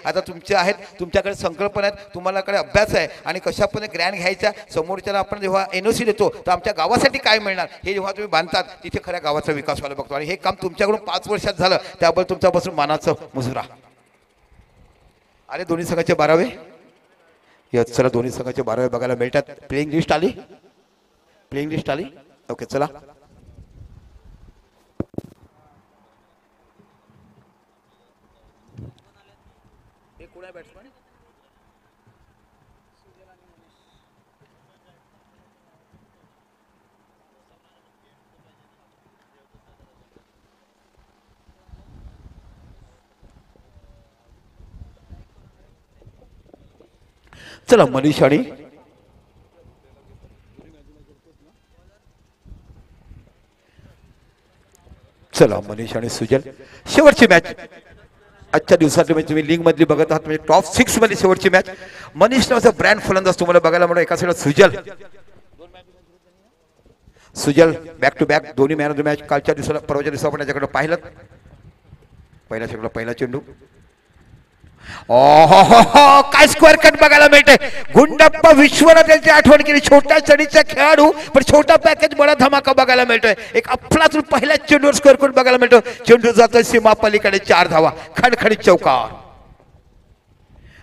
आता तुमचे आहेत, तुमच्याकडे संकल्पना आहेत, तुम्हालाकडे अभ्यास आहे आणि कशा पण ग्रँड घ्यायचा समोरच्याला आपण जेव्हा NOC देतो तर आमच्या गावासाठी काय मिळणार हे जेव्हा तुम्ही बांधतात तिथे खऱ्या गावाचा विकास व्हायला बघतो आणि हे काम तुमच्याकडून 5 वर्षात झालं त्याबद्दल तुमच्यापासून मानाचं मुजरा. अरे दोन्ही संघाचे 12वे यस चला दोन्ही संघाचे 12वे बघायला मिळतात. प्लेइंग लिस्ट आली ओके चला चला मनीष आणि सुजल शेवटची मॅच आजच्या दिवसात तुम्ही लीग मधली बघत आहात म्हणजे टॉप 6 मध्ये शेवटची मॅच. मनीष नावाचा ब्रँड फलंदाज तुम्हाला बघायला मिळतो. एका साईडला सुजल बॅक टू बॅक दोन्ही मॅन ऑफ द मॅच. कालच्या दिवसाला परवाच्या दिवसा आपण याच्याकडे पाहिलं. पहिला षटकाला पहिला चेंडू काय स्क्वेअर कट बघायला मिळते. गुंडप्पा विश्वनाथ यांची आठवण केली. छोट्या चढीचा खेळाडू पण छोटा पॅकेज बडा धमाका बघायला मिळतोय. एक अफलातून पहिल्या चेंडूवर स्क्वेअर कट बघायला मिळतो. चेंडू जातोय सीमा पलीकडे 4 धावा खणखणीत चौकार.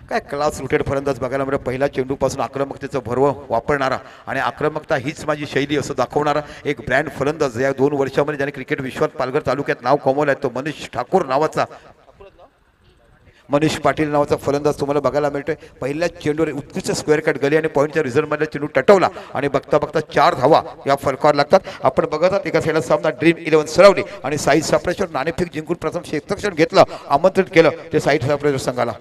काय क्लास रुटेड फलंदाज बघायला मिळतो. पहिला चेंडू पासून आक्रमकतेचं भरव वापरणारा आणि आक्रमकता हीच माझी शैली असं दाखवणारा एक ब्रँड फलंदाज या 2 वर्षामध्ये ज्याने क्रिकेट विश्वात पालघर तालुक्यात नाव कमवलं आहे तो मनीष ठाकूर नावाचा मनीष पाटील नावाचा फलंदाज तुम्हाला बघायला मिळतोय. पहिल्या चेंडूवर उत्कृष्ट स्क्वेअर कट गली आणि पॉईंटच्या रिझल्टमध्ये चेंडू टटवला आणि बघता बघता 4 धावा या फलकावर लागतात. आपण बघत आहात एका साईडला सामना ड्रीम 11 सरावली आणि साई सापरेश्वर नाणेफेक जिंकून प्रथम क्षेत्ररक्षण घेतलं आमंत्रित केलं ते साई सापरेश्वर संघाला.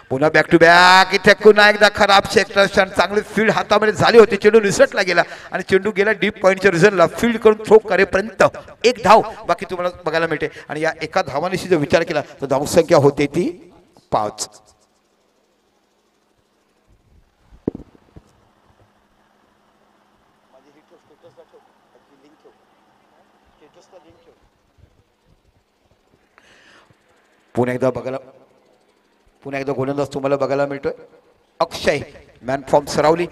पुन्हा बॅक टू बॅक इथे पुन्हा एकदा खराब क्षेत्ररक्षण. चांगली फील्ड हातामध्ये झाली होती. चेंडू निसटला गेला आणि चेंडू गेला डीप पॉईंटच्या रिझल्टला. फील्ड करून थ्रो करेपर्यंत 1 धाव बाकी तुम्हाला बघायला मिळते आणि या एका धावानिशी जर विचार केला तर धावसंख्या होते ती 5. पुन्हा एकदा गोलंदाज तुम्हाला बघायला मिळतोय. अक्षय मॅन फॉर्म सरावली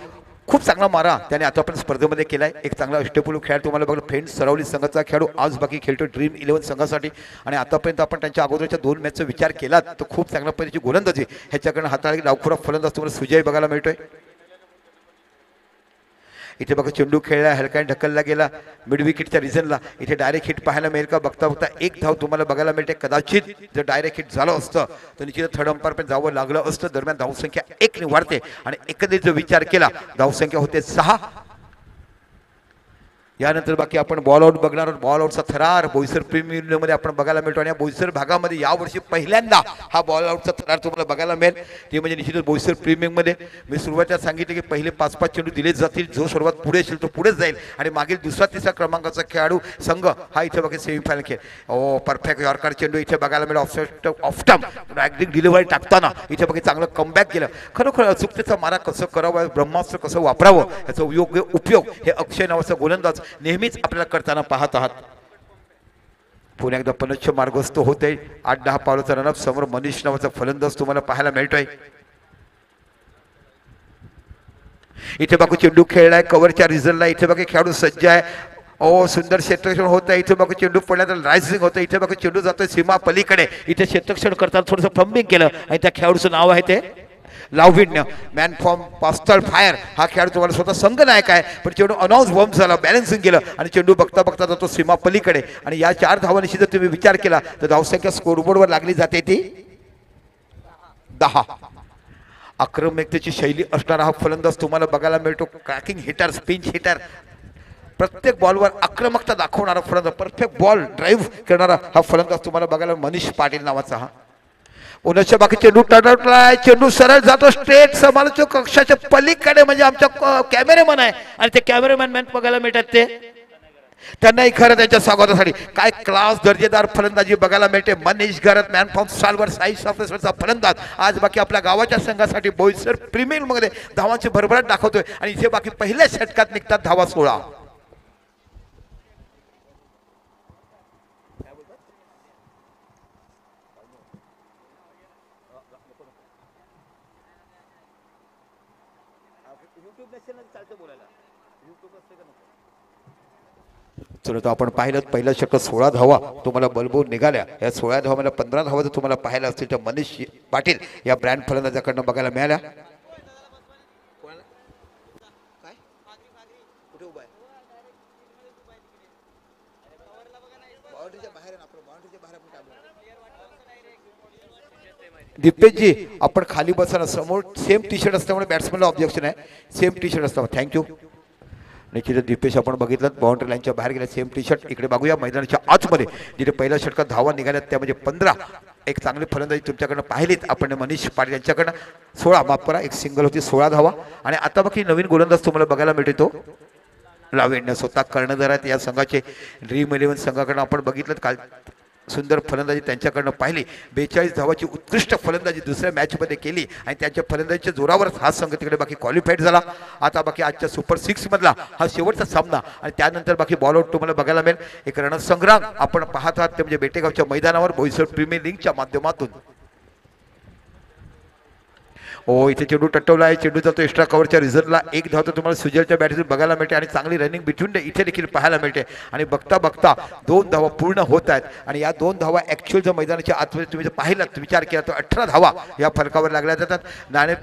खूप चांगला मारा त्याने आता पण स्पर्धेमध्ये केलाय. एक चांगला अष्टपैलू खेळाडू तुम्हाला बघा. फेंट सरावली संघाचा खेळाडू आज बाकी खेळतो ड्रीम 11 संघासाठी आणि आतापर्यंत आपण त्यांच्या अगोदरच्या 2 मॅचचा विचार केला तर खूप चांगल्या पद्धतीची गोलंदाजी ह्याच्याकडनं हाताळली डावखुरा फलंदाज तुम्हाला सुजय बघायला मिळतोय. इथे बघा चेंडू खेळला हलकाने ढकलला गेला मिड विकेटच्या रिझनला. इथे डायरेक्ट हिट पाहायला मिळेल का बघता बघता 1 धाव तुम्हाला बघायला मिळते. कदाचित जर डायरेक्ट हिट झालं असतं तर निश्चित थर्ड अंपायर पण जावं लागलं असतं. दरम्यान धावसंख्या 1 ने वाढते आणि एकंदरीत जर विचार केला धावसंख्या होते 6. यानंतर बाकी आपण बॉल आउट बघणार आहोत. बॉल आउटचा थरार बोईसर प्रीमियर मध्ये आपण बघायला मिळतो आणि या बोईसर भागामध्ये यावर्षी पहिल्यांदा हा बॉल आउटचा थरार तुम्हाला बघायला मिळेल. ते म्हणजे निश्चितच बोईसर प्रीमियर मध्ये मी सुरुवातीला सांगितले की पहिले 5-5 चेंडू दिले जातील. जो सर्वात पुढे असेल तो पुढेच जाईल आणि मागील 2रा-3रा क्रमांकाचा खेळाडू संघ हा इथे बघा सेमीफायनल खेळ. परफेक्ट यॉर्कर चेंडू इथे बघायला मिळेल. ऑफ स्टंप ॲग्रिक डिलिव्हरी टाकताना इथे बघा चांगलं कमबॅक केलं. खरोखर अचूकतेचा मारा कसं करावं ब्रह्मास्त्र कसं वापरावं याचा योग्य उपयोग हे अक्षय नावाचा गोलंदाज नेहमीच आपल्याला करताना पाहत आहात. पुन्हा एकदा पनच्छ मार्गस्थ होते. 8-10 पावलाचा रनअप समोर मनीष नावाचा फलंदाज तुम्हाला पाहायला मिळतोय. इथे बघू चेंडू खेळलाय कव्हरच्या रिझल्टला. इथे बघा खेळाडू सज्ज आहे. सुंदर क्षेत्ररक्षण होत आहे. इथे बघा चेंडू पडला तर रायझिंग होतं. इथे बघा चेंडू जातोय सीमा पलीकडे. इथे क्षेत्ररक्षण करताना थोडंसं फ्लंबिंग केलं आणि त्या खेळाडूचं नाव आहे ते लावविन्य. मॅन फॉर्म पास्टल फायर हा खेळाडू तुम्हाला स्वतः संघ नायक आहे पण चेंडू अनाउन्स बॉम्ब झाला बॅलन्सिंग केलं आणि चेंडू बघता बघता जातो सीमा पलीकडे आणि या 4 धावांशी जर तुम्ही विचार केला तर धावसंख्या स्कोरबोर्डवर लागली जाते ती 10. आक्रमकतेची शैली असणारा हा फलंदाज तुम्हाला बघायला मिळतो. क्रॅकिंग हिटर स्पिंच हिटर प्रत्येक बॉलवर आक्रमकता दाखवणारा फलंदाज परफेक्ट बॉल ड्राईव्ह करणारा हा फलंदाज तुम्हाला बघायला मनीष पाटील नावाचा हा. उन्हाच्या बाकी चेंडू टळटलाय. चेंडू सरळ जातो स्ट्रेट समालोचक कक्षाच्या पलीकडे म्हणजे आमच्या कॅमेरामॅन आहे आणि ते कॅमेरामॅन मॅन बघायला मिळतात ते त्यांनाही खरं त्यांच्या स्वागतासाठी काय क्लास दर्जेदार फलंदाजी बघायला मिळते. मनीष घरत मॅन फॉर्म सालवर साई साफेसरचा फलंदाज आज बाकी आपल्या गावाच्या संघासाठी बोईसर प्रीमियर मध्ये धावांची भरभराट दाखवतोय आणि इथे बाकी पहिल्या षटकात निघतात धावा 16. चलो तर आपण पाहिलं पहिला षटक 16 धावा तुम्हाला बलबून निघाल्या. या 16 धावामध्ये 15 धावा जर तुम्हाला पाहायला असतील तर मनीष पाटील या ब्रँड फलंदाजाकडनं बघायला मिळाल्या. दिपेशजी आपण खाली बसताना समोर सेम टी शर्ट असल्यामुळे बॅट्समॅनला ऑब्जेक्शन आहे. सेम टी शर्ट असतं. थँक्यू. निश्चित दिपेश आपण बघितलं बाउंड्री लाईनच्या बाहेर गेल्या सेम टी शर्ट. इकडे बघूया मैदानाच्या आतमध्ये जिथे पहिल्या षटकात धावा निघाल्यात त्यामध्ये 15 एक चांगली फलंदाजी तुमच्याकडनं पाहिलीत आपण मनीष पाटील यांच्याकडनं. 16 माफ करा एक सिंगल होती 16 धावा. आणि आता बाकी नवीन गोलंदाज तुम्हाला बघायला मिळतो लावण्य स्वतः कर्णधार आहेत या संघाचे. ड्रीम 11 संघाकडनं आपण बघितलं काल सुंदर फलंदाजी त्यांच्याकडनं पाहिली. 42 धावाची उत्कृष्ट फलंदाजी दुसऱ्या मॅचमध्ये केली आणि त्यांच्या फलंदाजीच्या जोरावरच हा संघ तिकडे बाकी क्वालिफाईड झाला. आता बाकी आजच्या सुपर 6 मधला हा शेवटचा सामना आणि त्यानंतर बाकी बॉलआउट तुम्हाला बघायला मिळेल. एक रणसंग्राम आपण पाहत आहात ते म्हणजे बेटेगावच्या मैदानावर बोईसर प्रीमियर लीगच्या माध्यमातून. इथे चेंडू टट्टवला आहे. चेंडू जातो एक्स्ट्रा कव्हरच्या रिझल्टला. एक धाव तर तुम्हाला सुजलच्या बॅटरीतून बघायला मिळते आणि चांगली रनिंग बिटवीन इथे देखील पाहायला मिळते. आणि बघता बघता 2 धावा पूर्ण होत आहेत आणि या 2 धावा ॲक्च्युअल जर मैदानाच्या आतमध्ये तुम्ही जर पाहिलात विचार केला तर 18 धावा या फलकावर लागल्या जातात. नाणे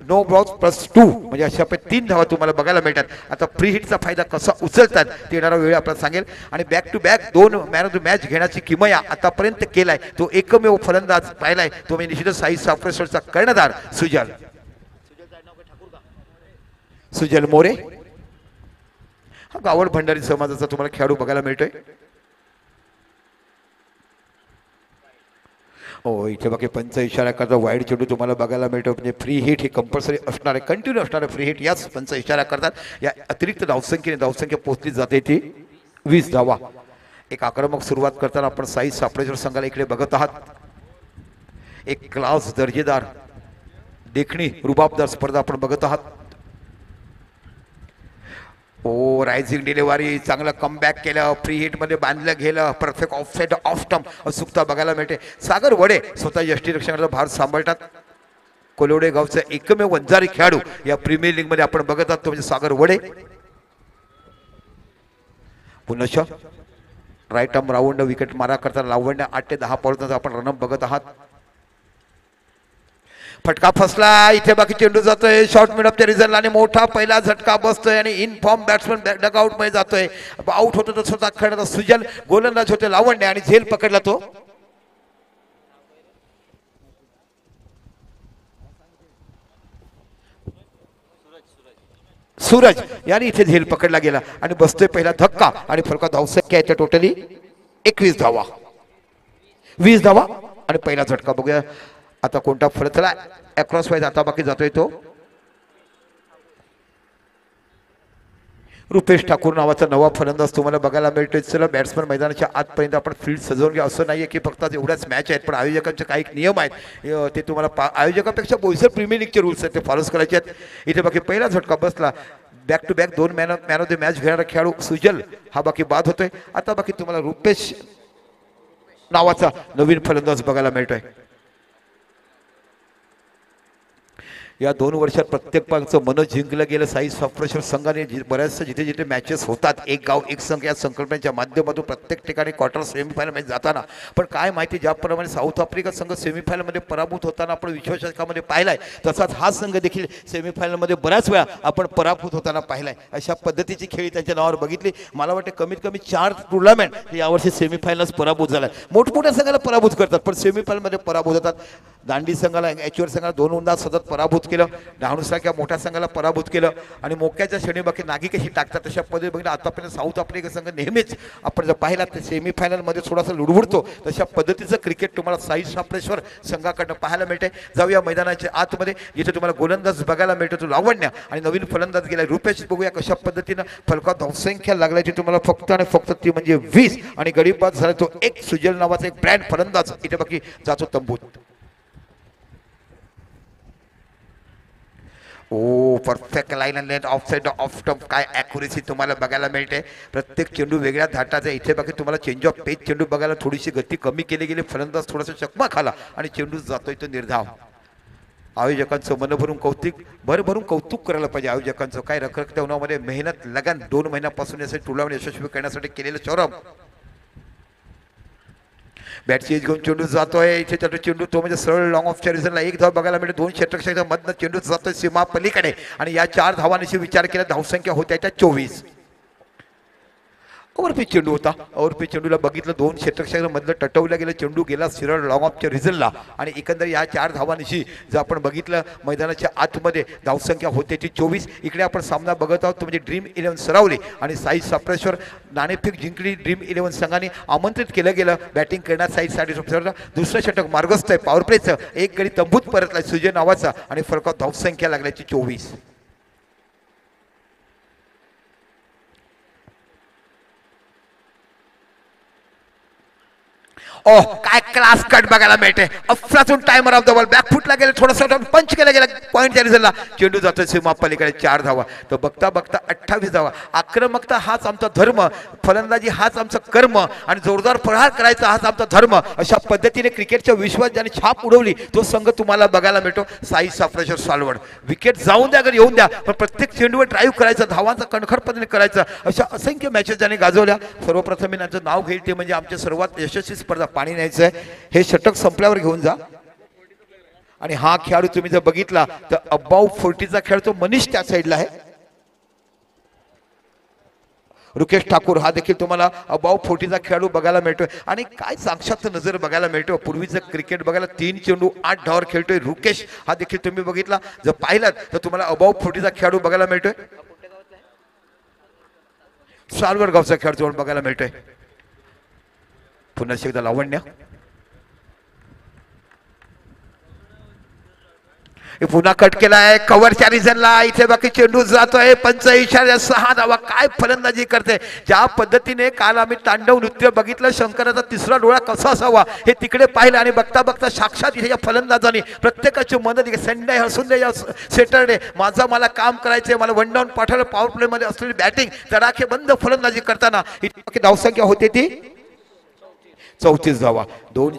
नो बॉल्स +2 म्हणजे अशा 3 धावा तुम्हाला बघायला मिळतात. आता फ्री हिटचा फायदा कसा उचलतात ते येणारा वेळ आपल्याला सांगेल. आणि back to back 2 man of the match घेण्याची किमया आतापर्यंत केलाय तो एकमेव फलंदाज पाहिलाय तो म्हणजे निश्चितच साई साफ्रेश्वरचा कर्णधार सुजल मोरे. हा गावड भंडारी समाजाचा तुम्हाला खेळाडू बघायला मिळतोय. इथे बाकी पंच इशारा करता वाईड चेंडू तुम्हाला बघायला मिळतो. म्हणजे फ्री हिट हे कंपल्सरी असणार आहे कंटिन्यू असणार आहे फ्री हिट याच पंच इशारा करतात. या अतिरिक्त धावसंख्या पोहोचली जाते ती 20 धावा. एक आक्रमक सुरुवात करताना आपण साई सापळेश्वर संघाला इकडे बघत आहात. एक क्लास दर्जेदार देखणी रुबाबदार स्पर्धा आपण बघत आहात. रायझिंग डिलिव्हरी चांगलं कमबॅक केलं. फ्री हिट मध्ये बांधलं गेलं. परफेक्ट ऑफसाइड ऑफ स्टंप अचूकता बघायला मिळते. सागर वडे स्वतः यष्टीरक्षणाचा भार सांभाळतात. कोलवडे गावचा एकमेव वंजारी खेळाडू या प्रीमियर लीग मध्ये आपण बघत आहात तो म्हणजे सागर वडे. पुनश्च राईट आर्म राऊंड विकेट मारा करताना लावण्य 8 ते 10 पॉईंट आपण रनअप बघत आहात. फटका फसला. इथे बाकी चेंडू जातोय शॉर्ट मिडअपच्या रिझल्टला आणि मोठा पहिला झटका बसतोय आणि इन फॉर्म बॅट्समन डगआउट मध्ये जातोय. आउट होतो तो स्वतः खेळणारा सुजल. गोलंदाज होते लावण्य आणि झेल पकडला तो सूरज याने इथे झेल पकडला गेला आणि बसतोय पहिला धक्का आणि फलका धावसंख्या आहे टोटली 21 धावा 20 धावा आणि पहिला झटका बघूया आता कोणता फलक अक्रॉस वाईज आता बाकी जातोय तो रुपेश ठाकूर नावाचा नवा फलंदाज तुम्हाला बघायला मिळतोय. चला बॅट्समन मैदानाच्या आतपर्यंत आपण फील्ड सजवून घ्या असं नाहीये की फक्त एवढ्याच मॅच आहेत पण आयोजकांचे काही नियम आहेत ते तुम्हाला आयोजकांपेक्षा बोईसर प्रीमियर लीगचे रूल्स आहेत ते फॉलोच करायचे आहेत. इथे बाकी पहिला झटका बसला. Back to back 2 man of the match घेणारा खेळाडू सुजल हा बाकी बाद होतोय. आता बाकी तुम्हाला रुपेश नावाचा नवीन फलंदाज बघायला मिळतोय. या 2 वर्षात प्रत्येक पांचं मन जिंकलं गेलं. साई साफ्रेश्वर संघाने बऱ्याचशा जिथे जिथे मॅचेस होतात एक गाव एक संघ या संकल्पनेच्या माध्यमातून प्रत्येक ठिकाणी क्वार्टर सेमीफायनल मध्ये जाताना पण काय माहिती ज्याप्रमाणे साऊथ आफ्रिका संघ सेमीफायनलमध्ये पराभूत होताना आपण विश्वचषकामध्ये पाहिलाय तसाच हा संघ देखील सेमीफायनलमध्ये बऱ्याच वेळा आपण पराभूत होताना पाहिलाय. अशा पद्धतीची खेळी त्यांच्या नावावर बघितली. मला वाटते कमीत कमी 4 टुर्नामेंट यावर्षी सेमीफायनल्स पराभूत झाला. मोठमोठ्या संघाला पराभूत करतात पण सेमीफायनलमध्ये पराभूत होतात. दांडी संघाला एचवर संघाला 2 सतत पराभूत केलं. डहाणूसारख्या मोठ्या संघाला पराभूत केलं आणि मोक्याच्या श्रेणी बाकी नागी कशी टाकतात तशा पद्धती बघितलं. आतापर्यंत साऊथ आफ्रिका संघ नेहमीच आपण जर पाहिला तर सेमीफायनलमध्ये थोडासा लुडबुडतो तशा पद्धतीचं क्रिकेट तुम्हाला साई साफ्रेश्वर संघाकडनं पाहायला मिळते. जाऊया मैदानाच्या आतमध्ये जिथे तुम्हाला गोलंदाज बघायला मिळतो तो लावण्य आणि नवीन फलंदाज गेला रुपेश. बघूया कशा पद्धतीनं फलकात धावसंख्या लागल्याची तुम्हाला फक्त आणि फक्त ती म्हणजे 20 आणि गडीबाद झाला तो एक सुजल नावाचा एक ब्रँड फलंदाज इथे बाकी जातो तंबूत. Perfect line and length of side off stump काय ॲक्युरेसी तुम्हाला बघायला मिळते. प्रत्येक चेंडू वेगळ्या धाटाचा. इथे बाकी तुम्हाला चेंज ऑफ पेज चेंडू बघायला थोडीशी गती कमी केली गेली. फलंदाज थोडासा चकमा खाला आणि चेंडू जातोय तो निर्धाव. आयोजकांचं मनभरून कौतुक भरभरून कौतुक करायला पाहिजे आयोजकांचं. काय रखरखत्या उन्हामध्ये मेहनत लगन 2 महिन्यापासून यासाठी टुर्नामेंट यशस्वी करण्यासाठी केलेलं चौरम. बॅटची एज घेऊन चेंडू जातोय इथे चेंडू तो म्हणजे सरळ लॉंग ऑफच्या रिझनला 1 धाव बघायला मिळते. 2 षटकाच्या मधनं चेंडू जातोय सीमा पलीकडे आणि या 4 धावांशी विचार केला धावसंख्या होत्या त्या 24. ओव्हरपिच चेंडू होता. ओव्हरपिच चेंडूला बघितलं 2 षटकाच्या मधलं टटवलं गेलं चेंडू गेला सरळ लॉंग ऑफच्या रिझनला आणि एकंदर या 4 धावांशी जर आपण बघितलं मैदानाच्या आतमध्ये धावसंख्या होते ती 24. इकडे आपण सामना बघत आहोत तो म्हणजे ड्रीम 11 सरावली आणि साई साप्रेश्वर नाणेफेक जिंकली ड्रीम 11 संघाने आमंत्रित केलं गेलं बॅटिंग करण्यात साईसाठी. दुसरं षटक मार्गस्थ आहे पॉवर प्लेचं. एक गडी तंबूत परतलाय सुजय नावाचा आणि फरकात धावसंख्या लागल्याची 24. ओह काय क्लास कट बघायला मिळते. अफलातून टाइमर ऑफ द बॉल बॅकफुटला गेले थोडंसं पंच केला गेला पॉईंटच्या रिझल्टला चेंडू जातोय सीमा पलीकडे 4 धावा. तर बघता बघता 28 धावा. आक्रमकता हाच आमचा धर्म, फलंदाजी हाच आमचा कर्म आणि जोरदार प्रहार करायचा हाच आमचा धर्म. अशा पद्धतीने क्रिकेटच्या विश्वात ज्याने छाप उडवली तो संघ तुम्हाला बघायला मिळतो साई साप्रेश्वर सालवड. विकेट जाऊन द्या अगर येऊन द्या पण प्रत्येक चेंडूवर ड्राईव्ह करायचा धावांचा कणखर पद्धतीने करायचा. अशा असंख्य मॅचेस ज्याने गाजवल्या. सर्वप्रथम मी त्यांचं नाव घेईल ते म्हणजे आमच्या सर्वात यशस्वी स्पर्धा पाणी न्यायचं आहे. हे षटक संपल्यावर घेऊन जा. आणि हा खेळाडू तुम्ही जर बघितला तर अबाव 40चा खेळ तो मनीष त्या साईडला आहे. रुकेश ठाकूर हा देखील तुम्हाला अबाव 40चा खेळाडू बघायला मिळतोय. आणि काय साक्षात नजर बघायला मिळतो पूर्वीचं क्रिकेट बघायला 3 चेंडू 8 धावावर खेळतोय रुकेश हा देखील तुम्ही बघितला. जर पाहिलात तर तुम्हाला अबाव 40चा खेळाडू बघायला मिळतोय. सालवड गावचा खेळाडू बघायला मिळतोय. पुन्हा एकदा लावण्य पुन्हा कट केलाय कव्हरच्या रिझनला. इथे बाकी चेंडू जातोय 6 धावा. काय फलंदाजी करते. ज्या पद्धतीने काल आम्ही तांडव नृत्य बघितलं शंकराचा तिसरा डोळा कसा असावा हे तिकडे पाहिलं आणि बघता बघता साक्षात इथे या फलंदाजांनी प्रत्येकाची मदत संडे हसून दे सॅटरडे मला काम करायचंय मला वन डाऊन पाठवलं. पॉवर प्ले मध्ये असलेली बॅटिंग तडाखे बंद फलंदाजी करताना इथे धावसंख्या होते ती 34 धावा. 2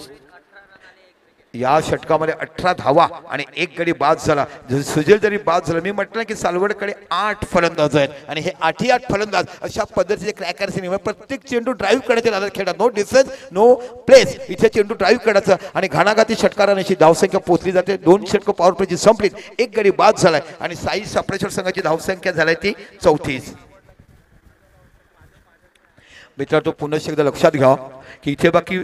या षटकामध्ये 18 धावा आणि 1 गडी बाद झाला. सुजल जरी बाद झाला मी म्हटलं की सालवडकडे 8 फलंदाज आहेत आणि हे 8 फलंदाज अशा पद्धतीचे क्रॅकर्स प्रत्येक चेंडू ड्राईव्ह करायचे दादा खेळा. No defence no place. इथे चेंडू ड्राईव्ह करायचं आणि घाणाघाती षटकारांची धावसंख्या पोहोचली जाते. 2 षटक पॉवर प्लेची संपलीत. 1 गडी बाद झालाय आणि साई साप्रेश्वर संघाची धावसंख्या झाली ती 34. मित्रांनो पुन्हा एकदा लक्षात घ्या की इथे बाकी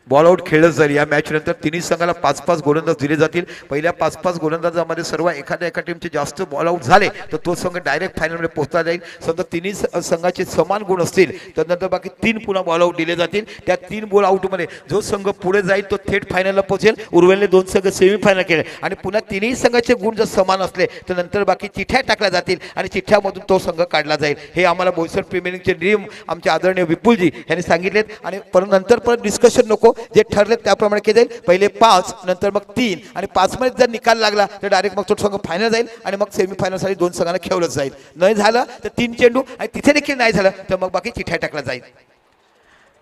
बॉल आउट खेळलं जाईल. या मॅच नंतर तिन्ही संघाला 5-5 गोलंदाज दिले जातील. पहिल्या 5-5 गोलंदाजामध्ये सर्व एका टीमचे जास्त बॉल आउट झाले तर तो संघ डायरेक्ट फायनलमध्ये पोहोचला जाईल. समजा तिन्ही संघाचे समान गुण असतील तर नंतर बाकी 3 पुन्हा बॉल आउट दिले जातील. त्या 3 बॉल आउटमध्ये जो संघ पुढे जाईल तो थेट फायनलला पोहोचेल. उर्वरित 2 संघ सेमीफायनल केले आणि पुन्हा तिन्ही संघाचे गुण जर समान असले तर नंतर बाकी चिठ्ठ्या टाकल्या जातील आणि चिठ्ठ्यामधून तो संघ काढला जाईल. हे आम्हाला बोईसर प्रीमियर लीगचे नियम आमचे आदरणीय विपुलजी यांनी सांगितलेत आणि नंतर परत डिस्कशन नको. जे ठरले त्याप्रमाणे केले जाईल. पहिले 5 नंतर मग 3 आणि 5 मध्ये जर निकाल लागला तर डायरेक्ट मग तो संघ फायनल जाईल आणि मग सेमीफायनलसाठी 2 संघांना खेळलं जाईल. नाही झालं तर 3 चेंडू आणि तिथे देखील नाही झालं तर मग बाकी चिठ्ठ्या टाकला जाईल.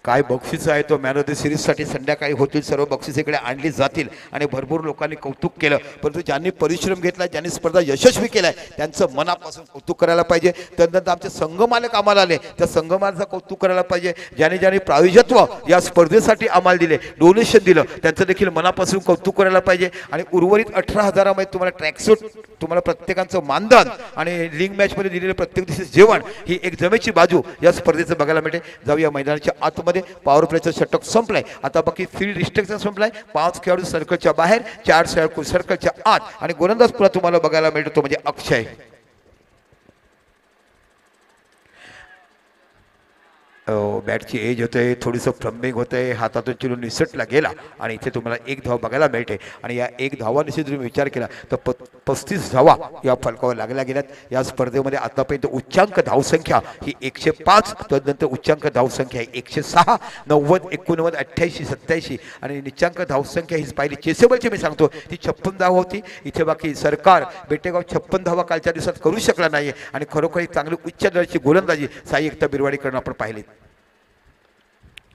काय बक्षीस आहे तो मॅन ऑफ द सिरीजसाठी संध्याकाळी होतील. सर्व बक्षीस इकडे आणली जातील आणि भरपूर लोकांनी कौतुक केलं. परंतु ज्यांनी परिश्रम घेतला ज्यांनी स्पर्धा यशस्वी केलाय त्यांचं मनापासून कौतुक करायला पाहिजे. त्यानंतर आमचे संघमालक आम्हाला आले त्या संघमालकाचं कौतुक करायला पाहिजे. ज्यांनी प्रायोजकत्व या स्पर्धेसाठी आम्हाला दिले डोनेशन दिलं त्यांचं देखील मनापासून कौतुक करायला पाहिजे. आणि उर्वरित 18,000मध्ये तुम्हाला ट्रॅकसूट तुम्हाला प्रत्येकाचं मानधन आणि लिंग मॅचमध्ये दिलेलं प्रत्येक दिवशी जेवण ही एक जमेची बाजू या स्पर्धेचं बघायला मिळते. जाऊया मैदानाच्या आतमध्ये. पॉवर प्लेचं षटक संपलाय. आता बाकी फील्ड रिस्ट्रिक्शन संपलाय. 5 खेळाडू सर्कलच्या बाहेर 4 खेळाडू सर्कलच्या आत आणि गोलंदाज पुन्हा तुम्हाला बघायला मिळतो तो म्हणजे अक्षय. बॅटची एज होते थोडीसं फ्लम्बिंग होतंय हातातून चेंडू निसटला गेला आणि इथे तुम्हाला 1 धाव बघायला मिळते. आणि या 1 धावानिशी तुम्ही विचार केला तर 35 धावा या फलकावर लागल्या गेल्यात. या स्पर्धेमध्ये आतापर्यंत उच्चांक धावसंख्या ही 105 तदनंतर उच्चांक धावसंख्या ही 106 90 89 88 87 आणि निच्चांक धावसंख्या ही पाहिली चेसेबलची मी सांगतो ती 56 धावा होती. इथे बाकी सरकार बेटेगाव 56 धावा कालच्या दिवसात करू शकला नाही आणि खरोखर चांगली उच्च दर्जाची गोलंदाजी साई एकता बिरवाडीकडून आपण पाहिली.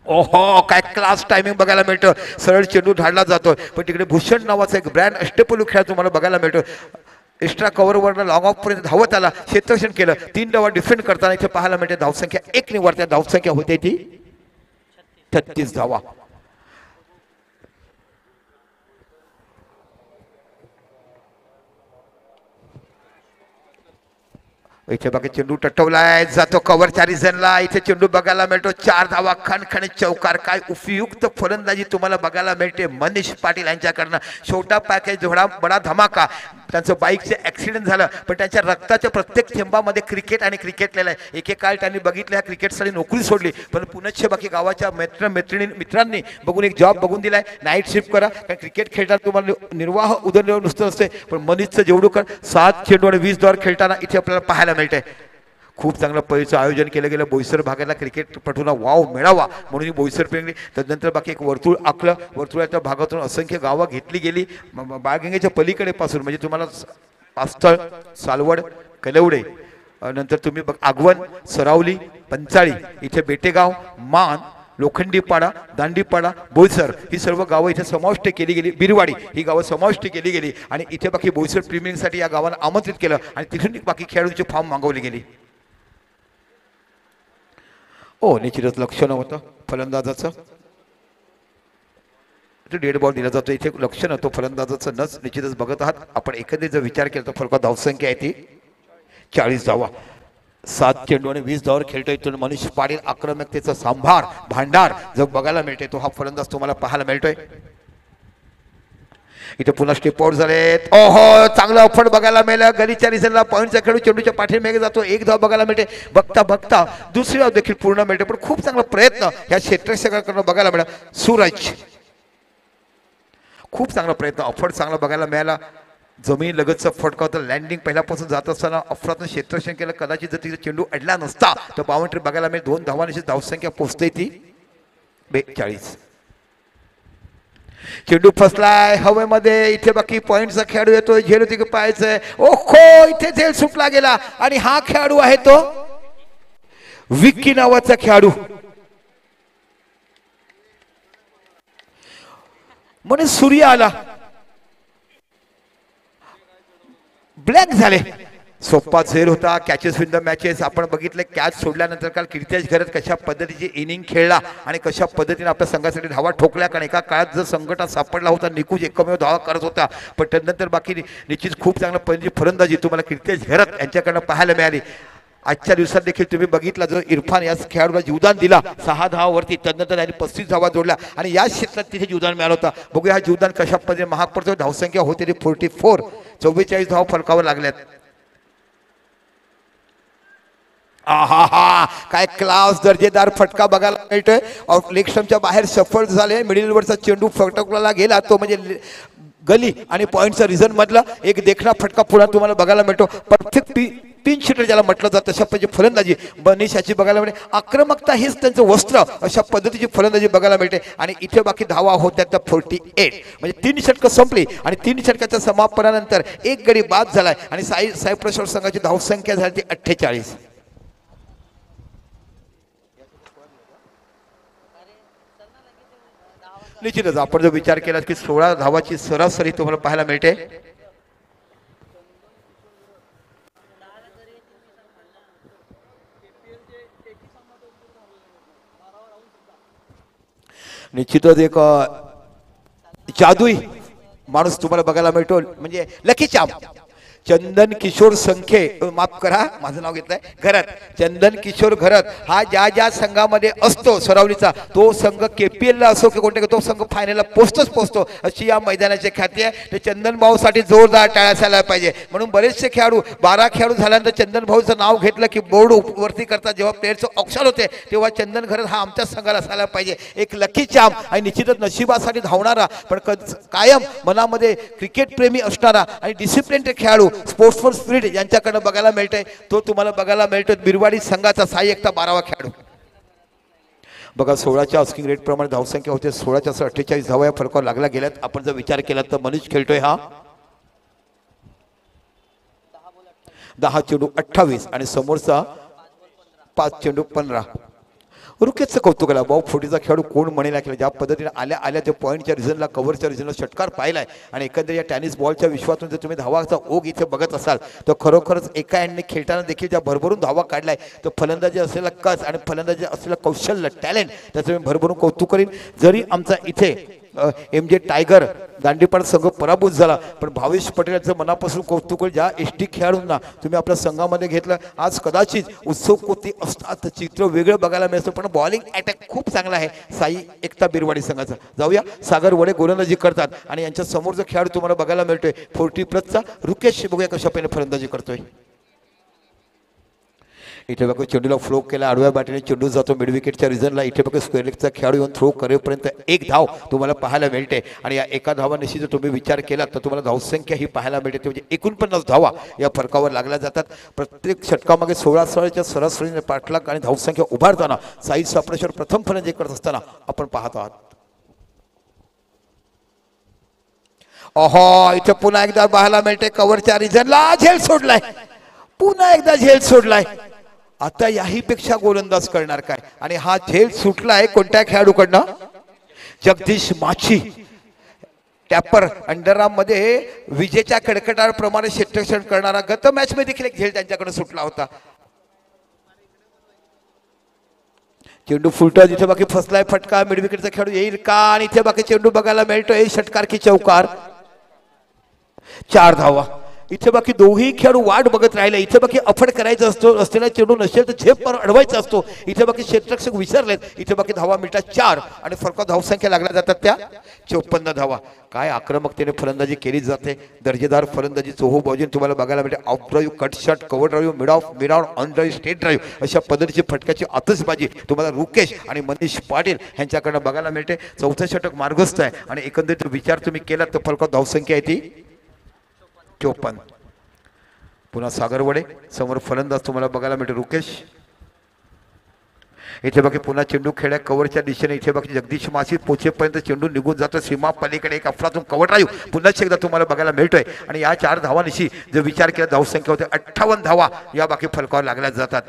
ओहो काय क्लास टायमिंग बघायला मिळतं. सरळ चेंडू धाडला जातो पण तिकडे भूषण नावाचा एक ब्रँड अष्टपैलू खेळ तुम्हाला बघायला मिळतो. एक्स्ट्रा कव्हरवरनं लॉंग ऑफ पर्यंत धावत आला, क्षेत्ररक्षण केलं, 3 डावा डिफेंड करताना इथे पाहायला मिळते. धावसंख्या 1 निवडत्या धावसंख्या होते ती 36 धावा. इथे बघा चेंडू टटवलाय, जातो कव्हरच्या रिझनला. इथे चेंडू बघायला मिळतो, 4 धावा, खणखणीत चौकार. काय उपयुक्त फलंदाजी तुम्हाला बघायला मिळते मनीष पाटील यांच्याकडनं. छोटा पॅकेज थोडा बडा धमाका. त्यांचं बाईकचं ॲक्सिडेंट झालं पण त्यांच्या रक्ताच्या प्रत्येक थेंबामध्ये क्रिकेट आणि क्रिकेटलेलं आहे. एकेकाळ त्यांनी बघितलं ह्या क्रिकेटसाठी नोकरी सोडली पण पुनश्च बाकी गावाच्या मित्रांनी बघून एक जॉब बघून दिलाय, नाईट शिफ्ट करा कारण क्रिकेट खेळताना तुम्हाला निर्वाह उदरनिर्वाह नुसतं असते पण मनीषचं जेवढं कर 7 चेंडू आणि 20 धावा खेळताना इथे आपल्याला पाहायला मिळते. खूप चांगलं पहिलं आयोजन केलं गेलं. बोईसर भागाला क्रिकेटपटूंना वाव मिळावा म्हणून बोईसर पेंगली. त्यानंतर बाकी एक वर्तुळ आखलं. वर्तुळाच्या भागातून असंख्य गावं घेतली गेली. बाळगंगेच्या पलीकडे पासून म्हणजे तुम्हाला पास्थळ, सालवड, कलवडे, नंतर तुम्ही आगवण, सरावली, पंचाळी, इथे बेटेगाव, मान, लोखंडीपाडा, दांडीपाडा, बोईसर ही सर्व गावं इथे समाविष्ट केली गेली. बिरवाडी ही गावं समाविष्ट केली गेली आणि इथे बाकी बोईसर प्रीमियरसाठी या गावांना आमंत्रित केलं आणि तिथून बाकी खेळाडूंचे फॉर्म मागवले गेले. निश्चितच लक्ष नव्हतं फलंदाजाचं. डेड बॉल दिला जातो, इथे लक्ष नव्हतं फलंदाजाचं. नच निश्चितच बघत आहात आपण. एकंदरीत जर विचार केला तर फलका धावसंख्या आहे ती 40 धावा. 7 चेंडू आणि 20 धावावर खेळतोय तो मनीष पाटील. आक्रमकतेचा सांभार भांडार जो बघायला मिळतोय तो हा फलंदाज तुम्हाला पाहायला मिळतोय. इथे पुन्हा स्टेप आउट झालेत. ओहो चांगलं अफड बघायला मिळालं. गलीच्या रिझनला पॉईंटचा खेळू चेंडूच्या पाठीमागे जातो. 1 धाव बघायला मिळते. बघता बघता दुसरी धाव देखील पूर्ण मिळते पण खूप चांगला प्रयत्न या क्षेत्ररक्षकांकडून बघायला मिळाला. सूरज खूप चांगला प्रयत्न. अफड चांगला बघायला मिळाला. जमीन लगतचा फटका होता. लँडिंग पहिल्यापासून जात असताना अफरातून क्षेत्ररक्षण केलं. कदाचित जर तिचा चेंडू अडला नसता तर बाउंड्री बघायला मिळेल. 2 धावांची धावसंख्या पोहोचते ती 42. चेंडू फसलाय हवेमध्ये. इथे बाकी पॉइंटचा खेळाडू येतो. झेल होती पाहायचंय. ओखो इथे झेल सुटला गेला आणि हा खेळाडू आहे तो विक्की नावाचा खेळाडू. म्हणजे सूर्य आला, ब्लॅक झाले. सोप्पा झेल होता. कॅचेस विन द मॅचेस आपण बघितले. कॅच सोडल्यानंतर काल कीर्तेश घरत कशा पद्धतीची इनिंग खेळला आणि कशा पद्धतीने आपल्या संघासाठी धावा ठोकल्या. कारण एका काळात जर संकटात सापडला होता निकुंज एकमेव धावा करत होता पण त्यानंतर बाकी निश्चित खूप चांगलं पहिली फलंदाजी तुम्हाला कीर्तेश घरत यांच्याकडनं पाहायला मिळाली. आजच्या दिवसात देखील तुम्ही बघितला जर इरफान या खेळाडूला जीवदान दिला 6 धावावरती. त्यानंतर त्यांनी 35 धावा जोडल्या आणि या क्षेत्रात तिथे जीवदान मिळालं होतं. बघूया हा जीवदान कशा पद्धतीने महाग पडतो. धावसंख्या होते ती 44. 44 धावा फलकावर लागल्यात. आहा काय क्लास दर्जेदार फटका बघायला मिळतोय. लेग स्टंपच्या बाहेर सफल झाले. मिडलवरचा चेंडू फटकला गेला तो म्हणजे गली आणि पॉईंटचा रिझन मधला एक देखणा फटका पुन्हा तुम्हाला बघायला मिळतो. परफेक्ट 3 शीटर ज्याला म्हटलं जातं तशा पद्धतीची फलंदाजी मनीषाची बघायला मिळते. आक्रमकता हेच त्यांचं वस्त्र अशा पद्धतीची फलंदाजी बघायला मिळते आणि इथे बाकी धावा होत्या त्या 48. म्हणजे 3 षटकं संपली आणि 3 षटकाच्या समापनानंतर एक गडी बाद झालाय आणि सायप्रस संघाची धावसंख्या झाली ती 48. निश्चितच आपण जर विचार केला की 16 धावाची सरासरी तुम्हाला पाहायला मिळते. निश्चितच एक जादुई माणूस तुम्हाला बघायला मिळतो म्हणजे लकी चाम. चंदन किशोर संखे, माफ करा माझं नाव घेतलंय, घरत. चंदन किशोर घरत हा ज्या संघामध्ये असतो सरावलीचा तो संघ KPL ला असो की कोणत्या तो संघ फायनलला पोचतो अशी या मैदानाची ख्याती आहे. ते चंदन भाऊसाठी जोरदार टाळ्या असायला पाहिजे. म्हणून बरेचसे खेळाडू 12 खेळाडू झाल्यानंतर चंदन भाऊचं नाव घेतलं की बोर्ड वरती करतात. जेव्हा प्लेअरचं ऑप्शन होते तेव्हा चंदन घरत हा आमच्या संघाला असायला पाहिजे. एक लकी चाम आणि निश्चितच नशिबासाठी धावणारा पण कायम मनामध्ये क्रिकेट प्रेमी असणारा आणि डिसिप्लिन खेळाडू स्पोर्ट्समन स्पिरिट यांच्याकडे बघायला मिळतंय. तो तुम्हाला बघायला मिळतो बिरवाडी संघाचा 6-1-12 खेळाडू. बघा 16च्या आस्किंग रेट प्रमाणे धावसंख्या होते 16च्या 48 धावा या फलकावर लागला गेल्यात. आपण जर विचार केला तर मनीष खेळतोय हा 10 चेंडू 28 आणि समोरचा 5 चेंडू 15. रुकेशचं कौतुक केला भाऊ. फुटीचा खेळाडू कोण म्हणेल केला, ज्या पद्धतीने आल्या आल्या त्या पॉईंटच्या रिझनला कव्हरच्या रिझनला षटकार पाहिलाय आणि एकंदर या टेनिस बॉलच्या विश्वातून जर तुम्ही धावाचा ओघ इथे बघत असाल तर खरोखरच एका हँडने खेळताना देखील ज्या भरभरून धावा काढलाय तर फलंदाजी असलेला कस आणि फलंदाजी असलेलं कौशल्य टॅलेंट त्याचं मी भरभरून कौतुक करीन. जरी आमचा इथे MJ टायगर दांडीपाड संघ पराभूत झाला पण भावेश पटेलचं मनापासून कौतुक. ज्या एसटी खेळाडूंना तुम्ही आपल्या संघामध्ये घेतलं आज कदाचित उत्सव कोती असतात चित्र वेगळं बघायला मिळतं पण बॉलिंग अटॅक खूप चांगला आहे साई एकता बिरवाडी संघाचा. जाऊया सागर वडे गोलंदाजी करतात आणि यांच्या समोरचा खेळाडू तुम्हाला बघायला मिळतोय 40+चा रुकेश. बघूया कशा पहिले फलंदाजी करतोय. इथे बघा चेंडूला फ्लो केला आडव्या बॅटीने चेंडू जातो मिड विकेटच्या रिझनला. इथे बघा स्क्वेअर लेगचा खेळाडू येऊन थ्रो करेपर्यंत एक धाव तुम्हाला पाहायला मिळते आणि या एका धावानिशी जर तुम्ही विचार केला तर तुम्हाला धावसंख्या ही पाहायला मिळते म्हणजे 49 धावा या फरकावर लागल्या जातात. प्रत्येक षटकामागे 16 सरासरीने पाठलाग आणि धावसंख्या उभारताना साई सापळेश्वर प्रथम फलंदाजी करत असताना आपण पाहत आहात. ओहो इथे पुन्हा एकदा पाहायला मिळते कव्हरच्या रिझनला झेल सोडलाय. पुन्हा एकदा झेल सोडलाय. आता याहीपेक्षा गोलंदाज करणार काय आणि हा झेल सुटलाय कोणत्या खेळाडूकडनं जगदीश माची. टॅपर अंडरआर्म मध्ये विजेच्या कडकडाप्रमाणे क्षेत्ररक्षण करणारा गत मॅच मध्ये देखील एक झेल त्यांच्याकडे सुटला होता. चेंडू फुलटो जिथे बाकी फसलाय फटका मिड विकेटचा खेळाडू येईल का आणि इथे बाकी चेंडू बघायला मिळतोय षटकार की चौकार. 4 धावा. इथे बाकी दोघी खेळाडू वाट बघत राहिले. इथे बाकी अफड करायचा असतो असलेला चेंडू नसेल तर झेप पर अडवायचा असतो. इथे बाकी क्षेत्ररक्षक विसरलेत. इथे बाकी धावा मिळतात 4 आणि फरक धावसंख्या लागल्या जातात त्या 54 धावा. काय आक्रमकतेने फलंदाजी केली जाते. दर्जेदार फलंदाजी चोहो बाजून तुम्हाला बघायला मिळते. Of drive cut shot cover drive mid of mid on on drive state drive अशा पद्धतीची फटक्याची आतषबाजी तुम्हाला रुकेश आणि मनीष पाटील यांच्याकडनं बघायला मिळते. चौथं षटक मार्गस्थ आहे आणि एकंदरीत विचार तुम्ही केला तर फलकात धावसंख्या आहे ती 54. पुन्हा सागर वडे समोर फलंदाज तुम्हाला बघायला मिळते रुकेश. इथे बाकी पुन्हा चेंडू खेळ्या कव्हरच्या दिशेने इथे बाकी जगदीश मासी पोचेपर्यंत चेंडू निघून जातो सीमा पलीकडे एक अफलातून कव्हर ड्राईव्ह पुन्हा एकदा तुम्हाला बघायला मिळतोय आणि या 4 धावांशी जर विचार केला धावसंख्या होते 58 धावा या बाकी फलकावर लागल्या जातात.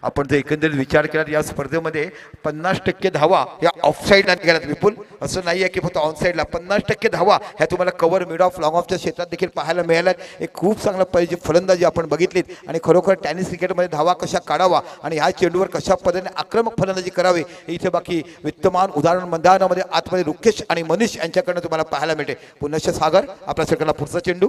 आपण जर एकंदरीत विचार केला या स्पर्धेमध्ये 50% धावा या ऑफसाईडला निघाल्यात विपुल. असं नाही आहे की फक्त ऑनसाईडला 50% धावा ह्या तुम्हाला कव्हर मिड ऑफ लॉंग ऑफच्या क्षेत्रात देखील पाहायला मिळाल्यात. एक खूप चांगला पाहिजे फलंदाजी आपण बघितलीत आणि खरोखर टेनिस क्रिकेटमध्ये धावा कशा काढावा आणि ह्या चेंडूवर कशा पद्धतीने आक्रमक फलंदाजी करावी इथे बाकी विद्यमान उदाहरण मैदानामध्ये आतमध्ये रुकेश आणि मनीष यांच्याकडनं तुम्हाला पाहायला मिळते. पुन्हा सागर आपल्या सेकंडला पुढचा चेंडू.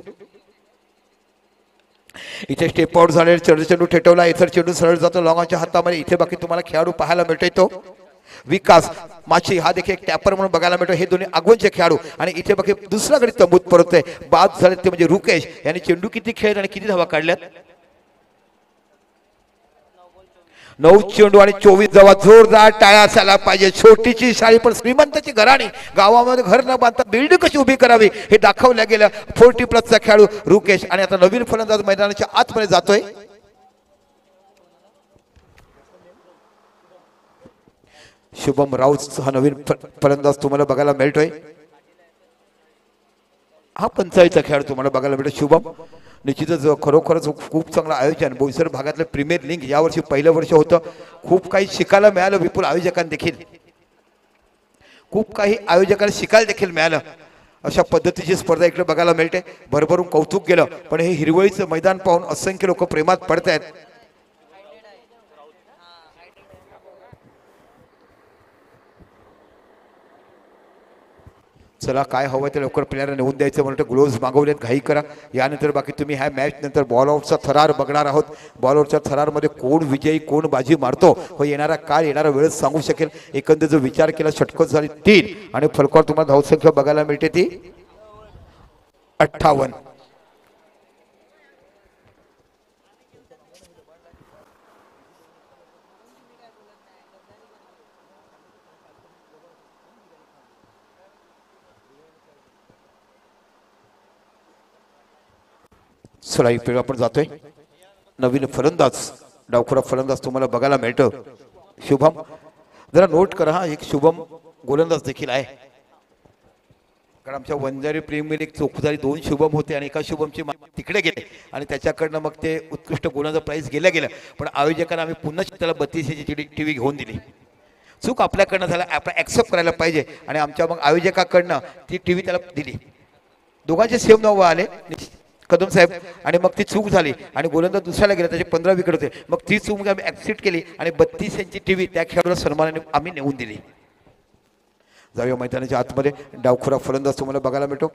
इथे स्टेप आउट झाले चेंडू ठेवला. इतर चेंडू सरळ जातो लॉंगच्या हातामध्ये. इथे बाकी तुम्हाला खेळाडू पाहायला मिळतोय तो विकास माची. हा देखील एक टॅपर म्हणून बघायला मिळतो. हे दोन्ही आगवनचे खेळाडू आणि इथे बाकी दुसरा गडी तंबूत परतोय. बाद झाले ते म्हणजे रुकेश यांनी चेंडू किती खेळले आणि किती धावा काढल्यात 9 चेंडू आणि 24 धावा. जोरदार टाळ्या असायला पाहिजे. छोटीची शाळी पण श्रीमंताची घराणी. गावामध्ये घर न बांधता बिल्डिंग कशी उभी करावी हे दाखवलं गेलं. 40+चा खेळाडू रुकेश आणि आता नवीन फलंदाज मैदानाच्या आतमध्ये जातोय. शुभम राऊत हा नवीन फलंदाज तुम्हाला बघायला मिळतोय. हा 45चा खेळाडू तुम्हाला बघायला मिळतो शुभम. निश्चितच खरोखरच खूप चांगलं आयोजन. बोईसर भागातलं प्रीमियर लीग यावर्षी पहिलं वर्ष होतं. खूप काही शिकायला मिळालं विपुल. आयोजकांना देखील खूप काही आयोजकांना शिकायला देखील मिळालं. अशा पद्धतीची स्पर्धा इकडे बघायला मिळते. भरभरून कौतुक केलं पण हे हिरवळीचं मैदान पाहून असंख्य लोक प्रेमात पडत आहेत. चला काय हवं ते लवकर प्लेयरला नेऊन द्यायचं म्हणून ग्लोव्ज मागवलेत. घाई करा. यानंतर बाकी तुम्ही ह्या मॅच नंतर बॉल आउटचा थरार बघणार आहोत. बॉल आउटच्या थरारमध्ये कोण विजयी कोण बाजी मारतो हो येणारा काळ येणारा वेळच सांगू शकेल. एकंदर जो विचार केला षटकोत झाली 3 आणि फलकावर तुम्हाला धावसंख्या बघायला मिळते ती 58. चला इकडे आपण जातोय. नवीन फलंदाज डावखुरा फलंदाज तुम्हाला बघायला मिळतो शुभम. जरा नोट करा हा एक शुभम गोलंदाज देखील आहे. कारण आमच्या वंजारी प्रीमियर लीग चोखदारी 2 शुभम होते आणि एका शुभमची तिकडे गेले आणि त्याच्याकडनं मग ते उत्कृष्ट गुणाचं प्राईज गेलं पण आयोजकांना आम्ही पुन्हा त्याला 32 टीव्ही घेऊन दिली. चूक आपल्याकडनं झाला आपण ॲक्सेप्ट करायला पाहिजे आणि आमच्या मग आयोजकाकडनं ती टीव्ही त्याला दिली. दोघांचे सेम नाव आले कदम साहेब आणि मग ती चूक झाली आणि गोलंदाज दुसऱ्याला गेला त्याचे 15 विकेट होते. मग ती चूक आम्ही ॲक्सेप्ट केली आणि 32 इंची टीव्ही त्या खेळाडूला सन्मानाने आम्ही नेऊन दिली. जाऊया मैदानाच्या आतमध्ये. डावखुरा फलंदाज तुम्हाला बघायला मिळतो.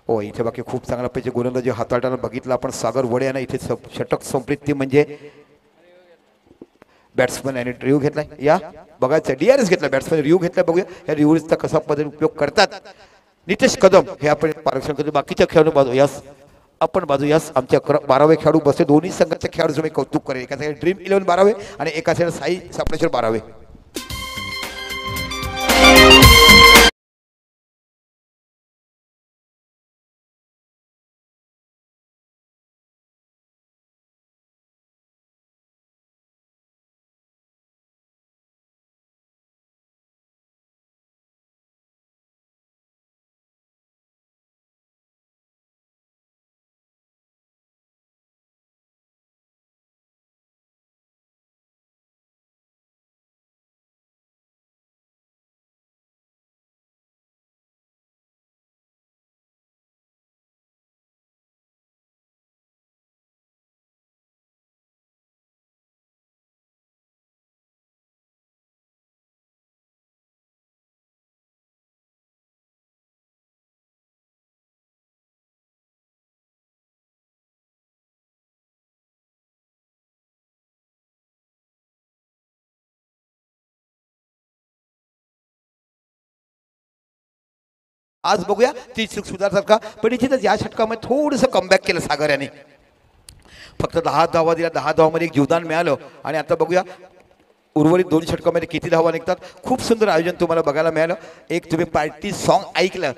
हो इथे बाकी खूप चांगला पाहिजे गोलंदाजी हाताळताना बघितलं आपण. सागर वडे यांना इथे षटक संपृक्ती म्हणजे बॅट्समन यांनी रिव्ह्यू घेतलाय. या बघायचं DRS घेतला बॅट्समॅन रिव्ह्यू घेतला. बघूया या रिव्ह्यूचा कसा पद्धतीने उपयोग करतात. नितेश कदम हे आपण पारक्षण करतो. बाकीच्या खेळाडू बाजू यास आपण बाजू यास आमच्या 12वे खेळाडू बसले. दोन्ही संघाच्या खेळाडूचं मी कौतुक करेन. एका साईड ड्रीम 11 12वे आणि एका साईड साई सापळेश्वर 12वे. आज बघूया ती चूक सुधारतात का. पण इथे या षटकामध्ये थोडंसं कमबॅक केलं सागर यांनी. फक्त 10 धावा दिल्या. 10 धावामध्ये एक जीवदान मिळालं आणि आता बघूया उर्वरित 2 षटकामध्ये किती धावा निघतात. खूप सुंदर आयोजन तुम्हाला बघायला मिळालं. एक तुम्ही पार्टी सॉन्ग ऐकलं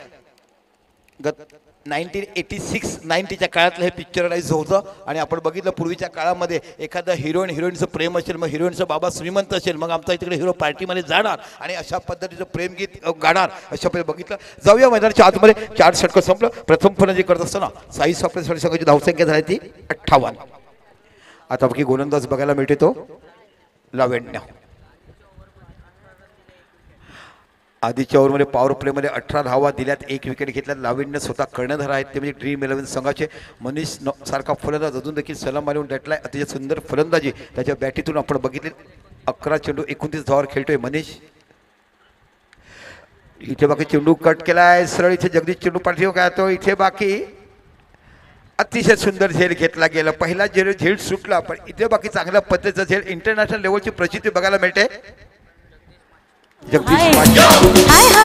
1986-90च्या काळातलं हे पिक्चराइज होतं आणि आपण बघितलं पूर्वीच्या काळामध्ये एखादा हिरोईनचं प्रेम असेल मग हिरोईनचा बाबा श्रीमंत असेल मग आमचा तिकडे हिरो पार्टीमध्ये जाणार आणि अशा पद्धतीचं प्रेमगीत गाणार अशा पद्धतीने बघितलं. जाऊया मैदानाच्या आतमध्ये. 4 षटकं संपलं. प्रथम फलंदाजी करत असताना साई सापळे संघाची धावसंख्या झाली ती 58. आता बाकी गोलंदाज बघायला मिळते तो लावण्य. आधीच्या ओव्हरमध्ये पॉवर प्लेमध्ये 18 धावा दिल्यात. 1 विकेट घेतल्यात. लावण्य स्वतः कर्णधार आहेत ते म्हणजे ड्रीम 11 संघाचे. मनीष सारखा फलंदाज अजून देखील सलाम मारून डटलाय. अतिशय सुंदर फलंदाजी त्याच्या बॅटीतून आपण बघितले. 11 चेंडू 29 धावावर खेळतोय मनीष. इथे बाकी चेंडू कट केलाय सरळ. इथे जगदीश चेंडू पाठीवर काय तो इथे बाकी अतिशय सुंदर झेल घेतला गेला. पहिला झेल सुटला पण इथे बाकी चांगल्या पद्धतीचा झेल इंटरनॅशनल लेवलची प्रचिती बघायला मिळते. जगदीश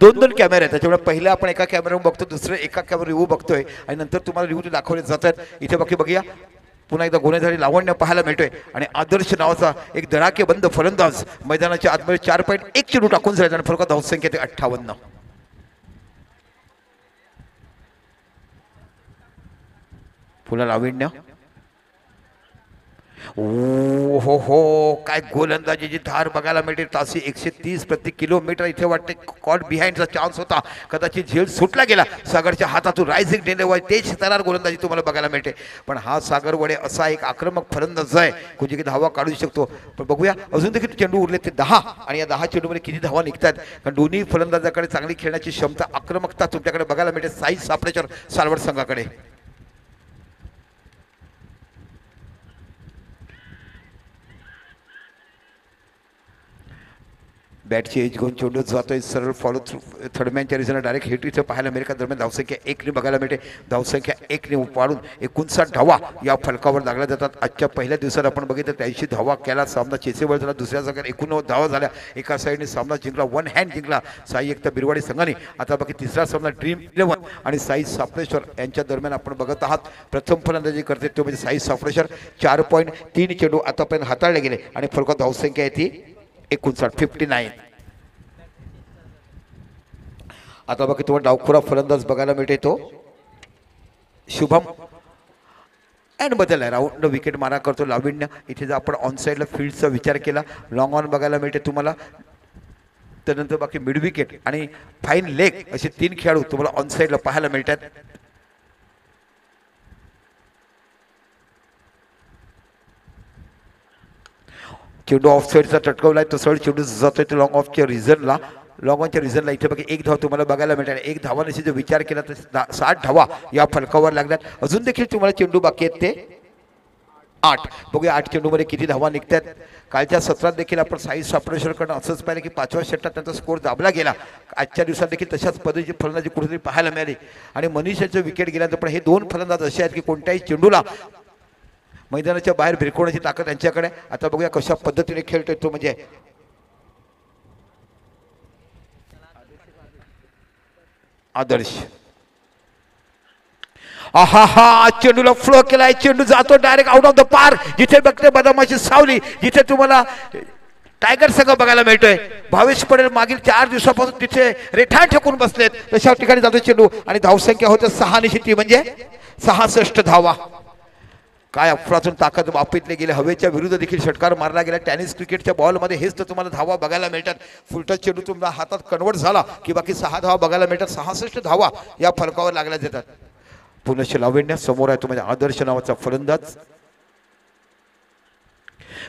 दोन दोन कॅमेरे आहेत, त्याच्यामुळे पहिला आपण एका कॅमेऱ्यावर बघतो, दुसरं एका कॅमेरा रिव्ह्यू बघतोय आणि नंतर तुम्हाला रिव्ह्यू दाखवले जातात. इथे बाकी बघूया पुन्हा एकदा गुन्हेगारी लावण्य पाहायला मिळतोय आणि आदर्श नावाचा एक धडाकेबंद फलंदाज मैदानाच्या आतमध्ये 4.1 चेंडू टाकून झाले आणि फरक धावसंख्या ते 58. पुन्हा लावण्य. ओ हो हो, काय गोलंदाजीची धार बघायला मिळते. तासी 130 प्रति किलोमीटर. इथे वाटते कॉट बिहाइंडचा चान्स होता, कदाचित झेल सुटला गेला. सागरच्या हातातून रायझिंग डेलेवर तेज तरार गोलंदाजी तुम्हाला बघायला मिळते. पण हा सागर वडे असा एक आक्रमक फलंदाज आहे, कुठे धावा काढू शकतो. पण बघूया अजून देखील चेंडू उरले ते 10 आणि या 10 चेंडूमध्ये किती धावा निघतात. कारण दोन्ही फलंदाजाकडे चांगली खेळण्याची क्षमता, आक्रमकता तुमच्याकडे बघायला मिळते. साई सापळेकर सालवड संघाकडे. बॅटची एज घेऊन चेंडू जातोय सरळ फॉलो थ्रू. थर्डमॅनच्या रिझनला डायरेक्ट हिट इथं पाहायला मिळेल. दरम्यान धावसंख्या 1 ने बघायला मिळते. धावसंख्या 1 ने वाढून 59 धावा या फलकावर लागल्या जातात. आजच्या पहिल्या दिवसात आपण बघितलं 83 धावा केला. सामना चेसेवर झाला. दुसऱ्या जागेवर 89 धावा झाल्या. एका साईडने सामना जिंकला, वन हँड जिंकला साई एकता बिरवाडी संघाने. आता बाकी तिसरा सामना ड्रीम 11 आणि साई सापळेश्वर यांच्या दरम्यान आपण बघत आहात. प्रथम फलंदाजी करते तो म्हणजे साई सापळेश्वर. 4.3 चेंडू आतापर्यंत हाताळले गेले आणि फलकात धावसंख्या आहे ती 59. आता बघा तुम्हाला डावखुरा फलंदाज बघायला मिळते तो शुभम. अँड बदल आहे, राऊंड विकेट मारा करतो लावण्य. इथे जर आपण ऑन साईडला फील्डचा विचार केला, लॉंग ऑन बघायला मिळते तुम्हाला. त्यानंतर बाकी मिड विकेट आणि फाईन लेग असे 3 खेळाडू तुम्हाला ऑन साईडला पाहायला मिळतात. चेंडू ऑफ साईडचा टटकवलाय, तो सरळ चेंडू जातोय तो लॉंग ऑफच्या रिझनला. लॉंग ऑनच्या रिझनला इथे बघा 1 धाव तुम्हाला बघायला मिळतात. 1 धावाने जर विचार केला तर 60 धावा या फलकावर लागल्यात. अजून देखील तुम्हाला चेंडू बाकी आहेत ते 8. बघूया 8 चेंडूमध्ये किती धावा निघतात. कालच्या सत्रात देखील आपण साई सापळेश्वरकडनं असंच पाहिलं की 5व्या षटकात त्यांचा स्कोर दाबला गेला. आजच्या दिवसात देखील तशाच पद्धतीची फलंदाजी कुठेतरी पाहायला मिळाली आणि मनीषाचं विकेट गेल्यानंतर. पण हे 2 फलंदाज असे आहेत की कोणत्याही चेंडूला मैदानाच्या बाहेर भिरकवण्याची ताकद त्यांच्याकडे. आता बघूया कशा पद्धतीने खेळतोय तो म्हणजे आदर्श. आहा, चेंडूला फ्लो केलाय. चेंडू जातो direct out of the park. जिथे बघते बदामाची सावली, जिथे तुम्हाला टायगर संघ बघायला मिळतोय. भावेश पटेल मागील 4 दिवसापासून तिथे रेठाण ठेकून बसलेत, तशा ठिकाणी जातो चेंडू आणि धावसंख्या होते 6 निश्चिती म्हणजे 66 धावा. काय अफरातून ताकद वापरली गेली. हवेच्या विरुद्ध देखील षटकार मारला गेला. टेनिस क्रिकेटच्या बॉलमध्ये हेच तर तुम्हाला धावा बघायला मिळतात. फुलटच चेंडू तुम्हाला हातात कन्वर्ट झाला की बाकी 6 धावा बघायला मिळतात. 66 धावा या फलकावर लागल्या जातात. पुनश्च लावण्य समोर आहे तो म्हणजे आदर्श नावाचा फलंदाज.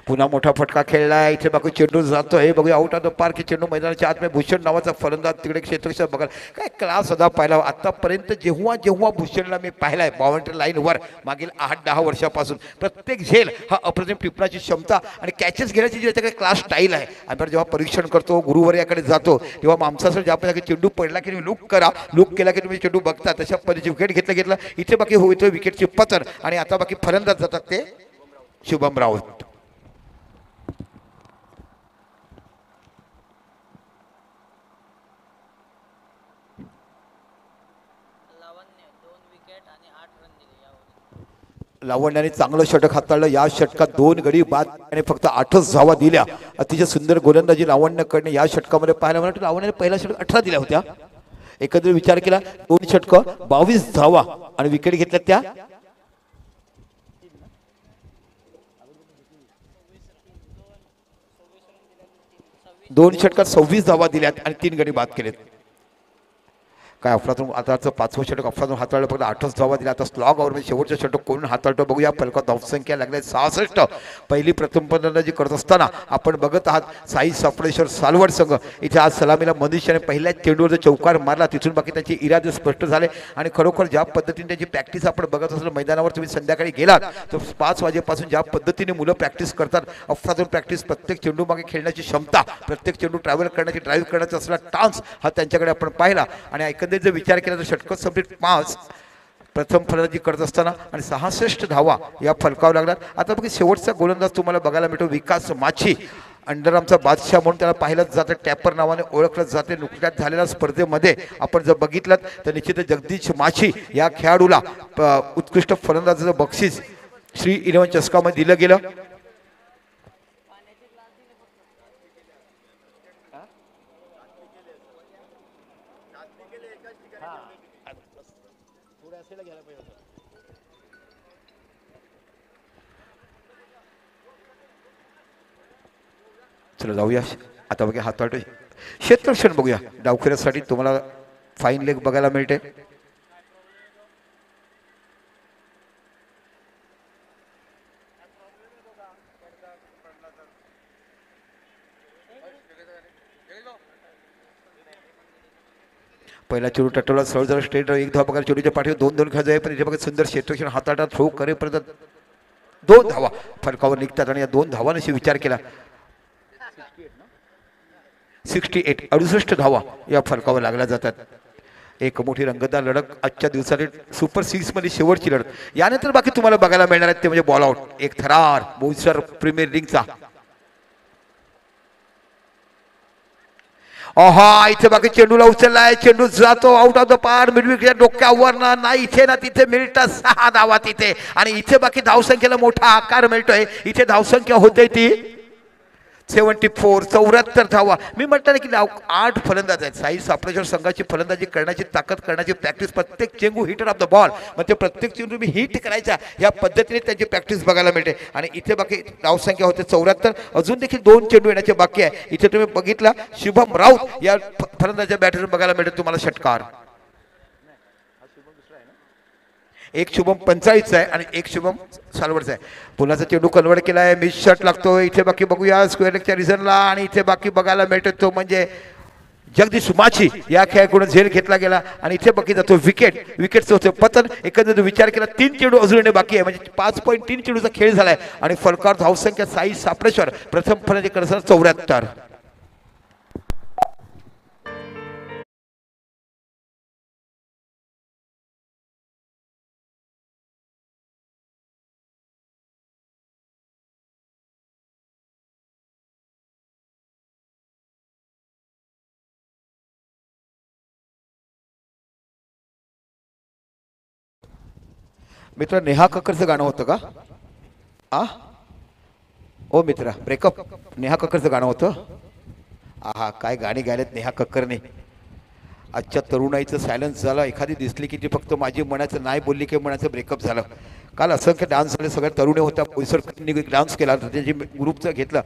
पुन्हा मोठा फटका खेळलाय. इथे बाकी चेंडू जातोय, बघूया आउट ऑफ द पार्क. चेंडू मैदानाच्या आतमध्ये भूषण नावाचा फलंदाज तिकडे क्षेत्ररक्षक बघायला काय क्लास होता पाहिला. आतापर्यंत जेव्हा जेव्हा भूषणला मी पाहिलाय बाउंड्री लाईनवर मागील 8-10 वर्षापासून प्रत्येक झेल हा अप्रतिम टिपण्याची क्षमता आणि कॅचेस घेण्याची जी त्याच्याकडे क्लास स्टाईल आहे. आपण जेव्हा परीक्षण करतो, गुरुवर्याकडे जातो, तेव्हा माणसासर ज्या चेंडू पडला की तुम्ही लुक करा, लुक केला की तुम्ही चेंडू बघता, तशा पद्धतीचे विकेट घेतलं. इथे बाकी होईल विकेटचे पतन आणि आता बाकी फलंदाज जातात ते शुभम राऊत. लावण्याने चांगलं षटक हाताळलं. या षटकात 2 गडी बाद आणि फक्त 8च धावा दिल्या. अतिशय सुंदर गोलंदाजी लावण्याकडे या षटकामध्ये पाहायला मिळालं. लावण्याने पहिला षटक 18 दिल्या होत्या. एकंदरीत विचार केला 2 षटकं 22 धावा आणि विकेट घेतल्या त्या 2 षटकात 26 धावा दिल्यात आणि 3 गडी बाद केलेत. काय अफरातून आताचं 5वं षटक अफरातून हाताळलं, फक्त 8च धावा दिल्या. आता स्लॉग ओव्हरमध्ये शेवटचं षटक कोण हाताळतो बघूया. फलकात धावसंख्या लागल्या 66. पहिली प्रथम फलंदाजी करत असताना आपण बघत आहात साई सापळेश्वर सालवड संघ. इथे आज सलामीला मनीषाने पहिल्याच चेंडूवर चौकार मारला. तिथून बाकी त्यांचे इरादे स्पष्ट झाले आणि खरोखर ज्या पद्धतीने त्यांची प्रॅक्टिस आपण बघत असलो मैदानावर, तुम्ही संध्याकाळी गेलात तर 5 वाजेपासून ज्या पद्धतीने मुलं प्रॅक्टिस करतात, अफरातून प्रॅक्टिस, प्रत्येक चेंडू मागे खेळण्याची क्षमता, प्रत्येक चेंडू ट्रॅव्हल करण्याची, ड्राईव्ह करण्याचा असला टान्स हा त्यांच्याकडे आपण पाहिला. आणि जर विचार केला तर षटक सबमिट 5 प्रथम फलंदाजी करत असताना आणि 66 धावा या फलकावर लागतात. आता बघा शेवटचा गोलंदाज तुम्हाला बघायला मिळतो विकास माछी. अंडरआर्मचा बादशाह म्हणून त्याला पाहिलं जातं, टॅपर नावाने ओळखलं जाते. नुकत्याच झालेल्या स्पर्धेमध्ये आपण जर बघितलं तर निश्चितच जगदीश माछी या खेळाडूला उत्कृष्ट फलंदाजाचं बक्षीस श्री 11 चषकामध्ये दिलं गेलं. चला जाऊया आता बघा हाताळतो क्षेत्ररक्षण बघूया. डावखुऱ्यासाठी तुम्हाला फाईन लेग बघायला मिळते. पहिला चेंडू टटवला सरळ जरा स्ट्रेट एक धावा बघायला चेंडूच्या पाठीवर 2-2 खेळायचे पण इथे बघा सुंदर क्षेत्ररक्षण हाताळतात. थ्रो करेपर्यंत 2 धावा फलकावर निघतात आणि या 2 धावांशी विचार केला 68 धावा या फलकावर लागल्या जातात. एक मोठी रंगतदार लढत आजच्या दिवसाने सुपर 6 मध्ये शेवटची लढत. यानंतर बाकी तुम्हाला बघायला मिळणार आहेत ते म्हणजे बॉल आउट. एक थरार बोईसर प्रीमियर लीगचा. इथे बाकी चेंडूला उचललाय, चेंडू जातो आउट ऑफ द पार. मिडविकेटच्या डोक्यावर नाही इथे ना तिथे मिळतात 6 धावा तिथे आणि इथे बाकी धावसंख्येला मोठा आकार मिळतोय. इथे धावसंख्या होते ती 74 74 धावा. मी म्हटलं की 8 फलंदाज आहेत. साई सापळेश्वर संघाची फलंदाजी करण्याची ताकद करण्याची प्रॅक्टिस प्रत्येक चेंडू हिटर ऑफ द बॉल म्हणजे प्रत्येक चेंडू मी हिट करायचा या पद्धतीने त्यांची प्रॅक्टिस बघायला मिळते. आणि इथे बाकी धावसंख्या होते 74. अजून देखील 2 चेंडू येण्याचे बाकी आहे. इथे तुम्ही बघितला शुभम राऊत या फलंदाजाच्या बॅटरवर बघायला मिळते तुम्हाला षटकार. एक शुभम पंचाळीसचा आहे आणि एक शुभम सालवडचा आहे. पुन्हाचा चेंडू कन्वर्ट केला आहे. मिस शॉट लागतो. इथे बाकी बघूया स्क्वेअर लेगच्या रिझनला आणि इथे बाकी बघायला मिळतो तो म्हणजे जगदीश माछी या खेळाकडून झेल घेतला गेला आणि इथे बाकी जातो विकेटचं होतं पतन. एकंदरीत विचार केला 3 चेंडू अजून येणे बाकी आहे म्हणजे 5.3 चेंडूचा खेळ झालाय आणि फलकावर धावसंख्या साई सापळेश्वर प्रथम फलंदाजी करत 74. मित्र नेहा कक्करचं गाणं होतं का? ओ मित्रा ब्रेकअप नेहा कक्करचं गाणं होतं. काय गाणी गायलेत नेहा कक्करने. आजच्या तरुणाईचं सायलन्स झालं. एखादी दिसली की ती फक्त माझी मनाचं नाही बोलली की मनाचं ब्रेकअप झालं. काल असंख्य डान्स झाले. सगळ्या तरुणी होत्या. बोईसरनी डान्स केला त्यांची ग्रुपचं घेतलं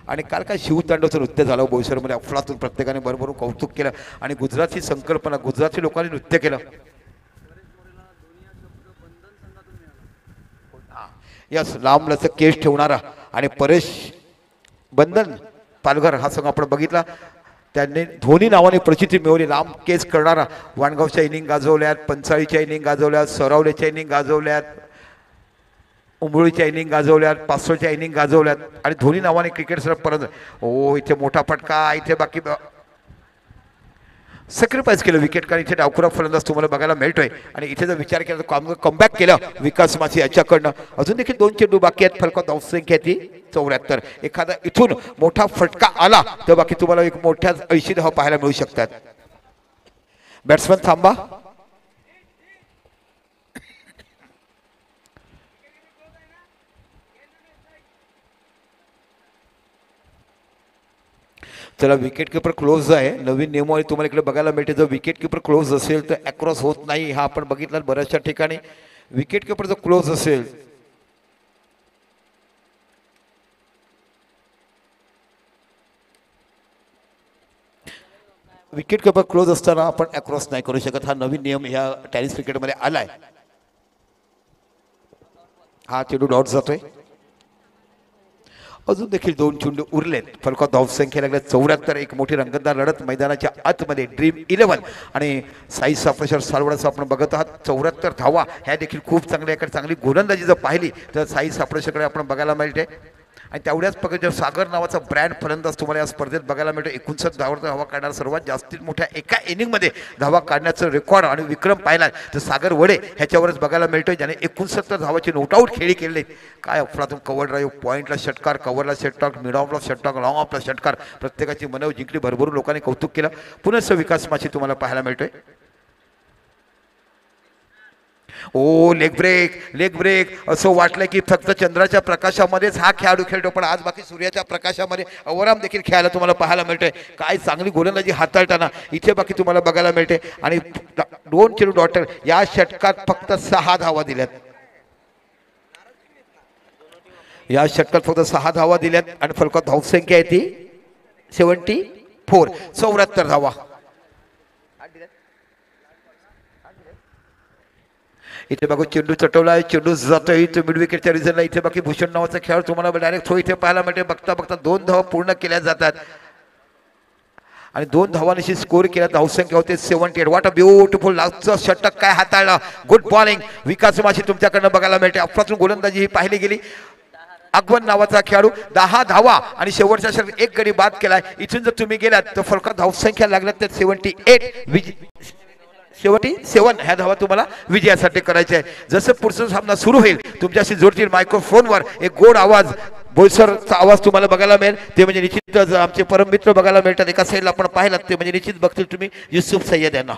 आणि काल काय शिवतांडवचं नृत्य झालं बोईसरमध्ये. अफलातून प्रत्येकाने भरभरून कौतुक केलं आणि गुजरातची संकल्पना गुजराती लोकांनी नृत्य केलं. यस लांबलचक केस ठेवणारा आणि परेश बंधन पालघर हा संघ आपण बघितला. त्यांनी धोनी नावाने प्रचिती मिळवली. लांब केस करणारा. वाणगावच्या इनिंग गाजवल्यात, पंचाळीच्या इनिंग गाजवल्यात, सरावलेच्या इनिंग गाजवल्यात, उंबळीच्या इनिंग गाजवल्यात, पासोळच्या इनिंग गाजवल्यात आणि धोनी नावाने क्रिकेट सर परत. इथे मोठा फटका. इथे बाकी सॅक्रिफाईस केलं विकेट कारण इथे डावखुरा फलंदाज तुम्हाला बघायला मिळतोय. आणि इथे जर विचार केला तर कमबॅक केलं विकास माछी याच्याकडनं. अजून देखील 2 चेंडू बाकी आहेत. फलका धावसंख्या ती 74. एखादा इथून मोठा फटका आला तर बाकी तुम्हाला एक मोठ्या 80 धावा पाहायला मिळू शकतात. बॅट्समन थांबा. चला विकेट किपर क्लोज आहे. नवीन नियमावली तुम्हाला इकडे बघायला मिळते. जर विकेट किपर क्लोज असेल तर अक्रॉस होत नाही. हा आपण बघितला बऱ्याचशा ठिकाणी. विकेट किपर जर क्लोज असेल विकेट किपर क्लोज असताना आपण अक्रॉस नाही करू शकत. हा नवीन नियम ह्या टेनिस क्रिकेटमध्ये आलाय. हा चेंडू डॉट जातोय. अजून देखील 2 चेंडू उरलेत. फलकात धावसंख्या लागल्या 74. एक मोठी रंगतदार लढत मैदानाच्या आतमध्ये ड्रीम 11 आणि साई सापळेश्वर सालवडाचं आपण बघत आहात. 74 धावा ह्या देखील खूप चांगल्या. चांगली गोलंदाजी जर पाहिली तर साई सापळेश्वरकडे आपण बघायला मिळते. आणि तेवढ्याच प्रकारच्या सागर नावाचा ब्रँड फलंदाज तुम्हाला या स्पर्धेत बघायला मिळतो. 59 धावांवर धावा काढणार सर्वात जास्तीत मोठ्या एका इनिंगमध्ये धावा काढण्याचं रेकॉर्ड आणि विक्रम पाहिला तर सागर वडे ह्याच्यावरच बघायला मिळतोय, ज्याने 69 धावाची नोटआउट खेळी केलेली. काय अफलातून कव्हर ड्राईव्ह, पॉईंटला षटकार, कव्हरला षटकार, मिड ऑफला षटकार, लॉंग ऑफला षटकार, प्रत्येकाची मनव जिंकली. भरभरून लोकांनी कौतुक केलं. पुनश्च विकास माची तुम्हाला पाहायला मिळतोय. ओ लेग ब्रेक असं वाटलं की फक्त चंद्राच्या प्रकाशामध्येच हा खेळाडू खेळतो, पण आज बाकी सूर्याच्या प्रकाशामध्ये अवराम देखील खेळायला तुम्हाला पाहायला मिळतोय. काय चांगली गोलंदाजी हाताळताना इथे बाकी तुम्हाला बघायला मिळते. आणि 2 चेंडू डॉटर या षटकात फक्त 6 धावा दिल्यात. या षटकात फक्त 6 धावा दिल्यात आणि फलकात धावसंख्या आहे ती 74, 74 धावा. इथे बघू चेंडू चटवला आहे, चेंडू जातोय इथे मिड विकेटच्या रिझनला. इथे बाकी भूषण नावाचा खेळ तुम्हाला डायरेक्ट थ्रो इथे पाहायला मिळते. बघता बघता 2 धावा पूर्ण केल्या जातात आणि 2 धावांशी स्कोर केला. धावसंख्या होते 78. व्हॉट अ ब्युटिफुल लास्टचं षटक काय हाताळलं. गुड बॉलिंग विकास माशी तुमच्याकडनं बघायला मिळते. अफलातून गोलंदाजी ही पाहिली गेली. अगवन नावाचा खेळाडू 10 धावा आणि शेवटच्या षटकात 1 गडी बाद केलाय. इथून जर तुम्ही गेलात तर फलकात धावसंख्या लागल्यात तर 78 77 ह्या धावा तुम्हाला विजयासाठी करायचे आहे. जसं पुढचा सामना सुरू होईल तुमच्याशी जोडतील मायक्रोफोनवर एक गोड आवाज, बोईसरचा आवाज तुम्हाला बघायला मिळेल. ते म्हणजे निश्चितच आमचे परममित्र बघायला मिळतात. एका साईडला आपण पाहिलात ते म्हणजे निश्चित बघतील तुम्ही युसुफ सय्यद यांना.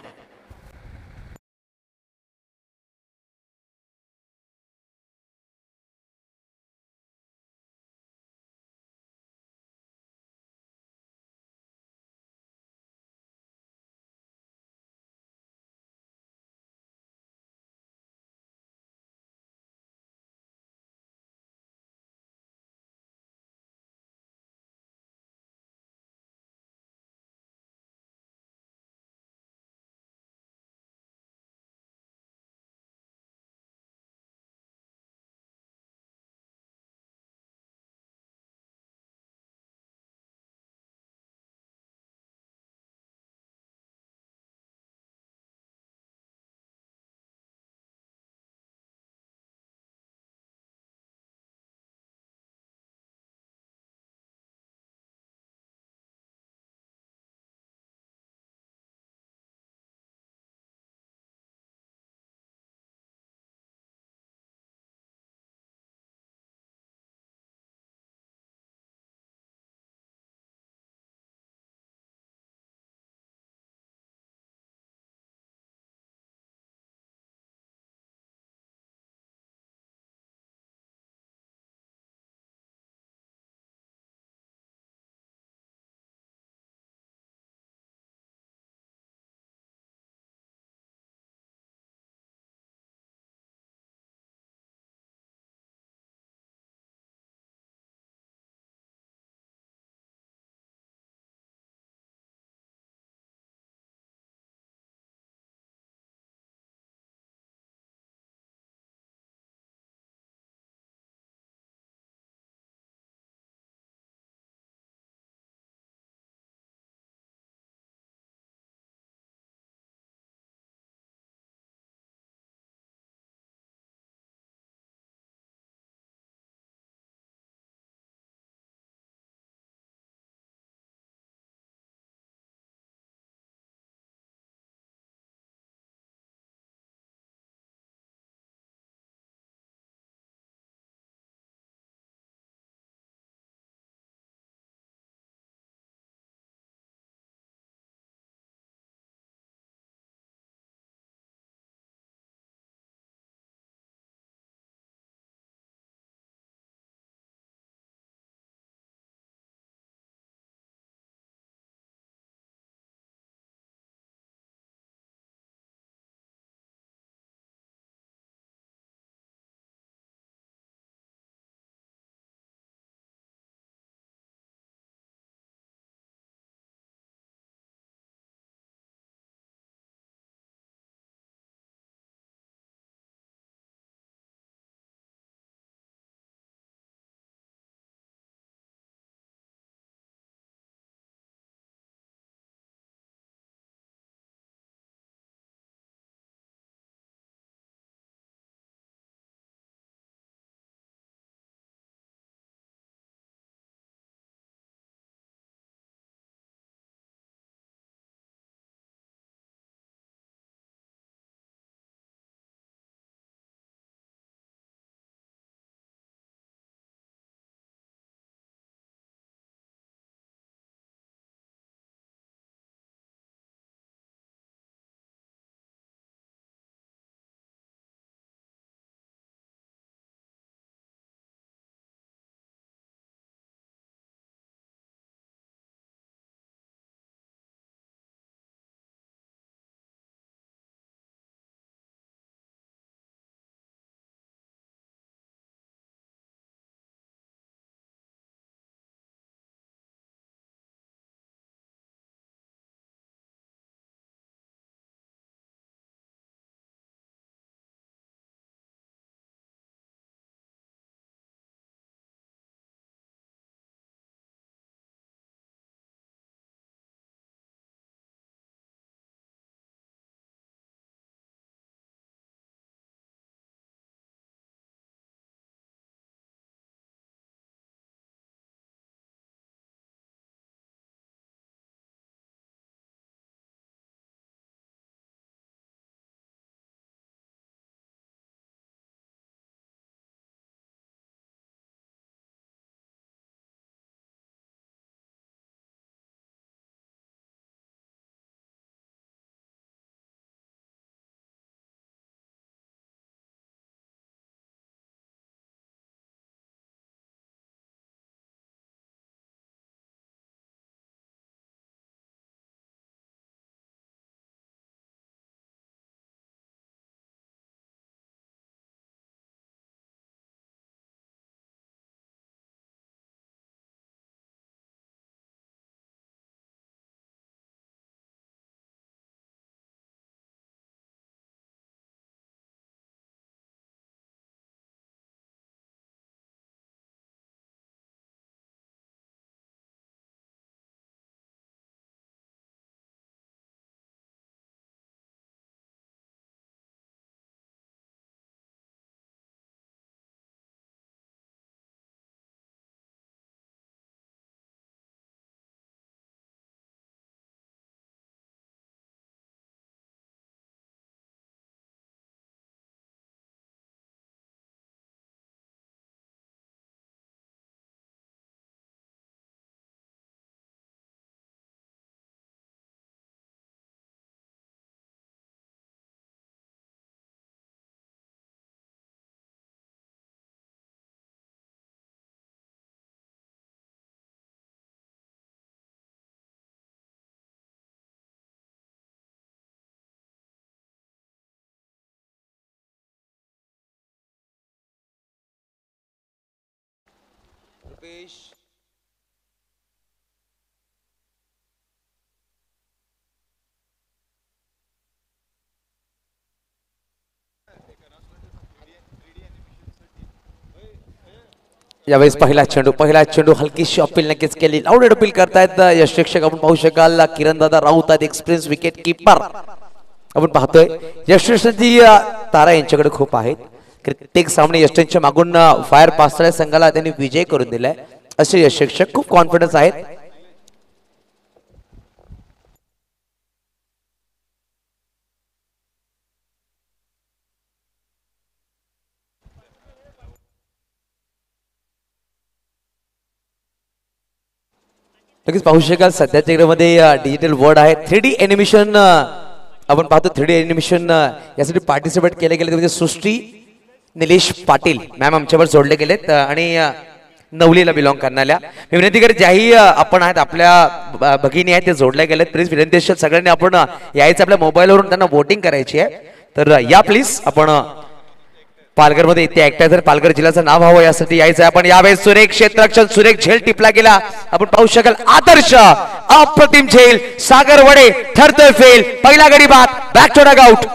यावेळेस पहिला चेंडू हलकीशी अपील नक्कीच केली. लाऊड अपील करतायत यश शिक्षक. आपण पाहू शकाल किरण दादा राऊत आहेत, एक्सपिरियन्स विकेट कीपर. आपण पाहतोय यशस्वी तारा यांच्याकडे खूप आहेत. प्रत्येक सामने यशच्या मागून फायर पासळ्या संघाला त्यांनी विजय करून दिलाय. असे यश शिक्षक खूप कॉन्फिडन्स आहेत. नक्कीच पाहू शकाल सध्याच्या क्रीडेमध्ये डिजिटल वर्ड आहे. 3D एनिमेशन आपण पाहतो. 3D एनिमेशन यासाठी पार्टिसिपेट केले गेले म्हणजे सृष्टी निलेश पाटील मॅम आमच्यावर जोडले गेलेत आणि नवलीला बिलॉंग करणाऱ्या. मी विनंती करेन ज्याही आपण आहेत आपल्या भगिनी आहेत ते जोडले गेलेत. प्लीज विनंती असेल सगळ्यांनी आपण यायचं आपल्या मोबाईलवरून त्यांना वोटिंग करायची आहे. तर या प्लीज आपण पालघरमध्ये इथे ऐकताय तर पालघर जिल्ह्याचं नाव हवं यासाठी यायचं आपण. यावेळेस सुरेख क्षेत्ररक्षण सुरेख झेल टिपला गेला. आपण पाहू शकाल आदर्श अप्रतिम झेल सागर वडे ठरतोय फेल. पहिला गडी बाद बॅक टू डग आउट.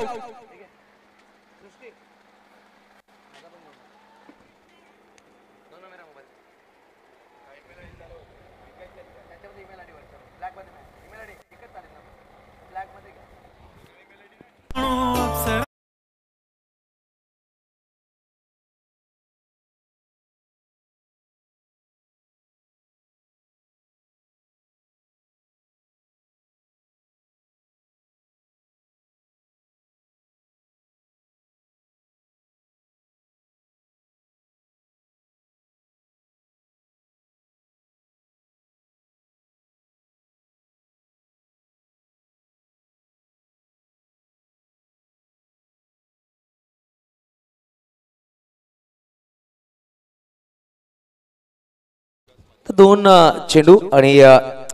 दोन चेंडू आणि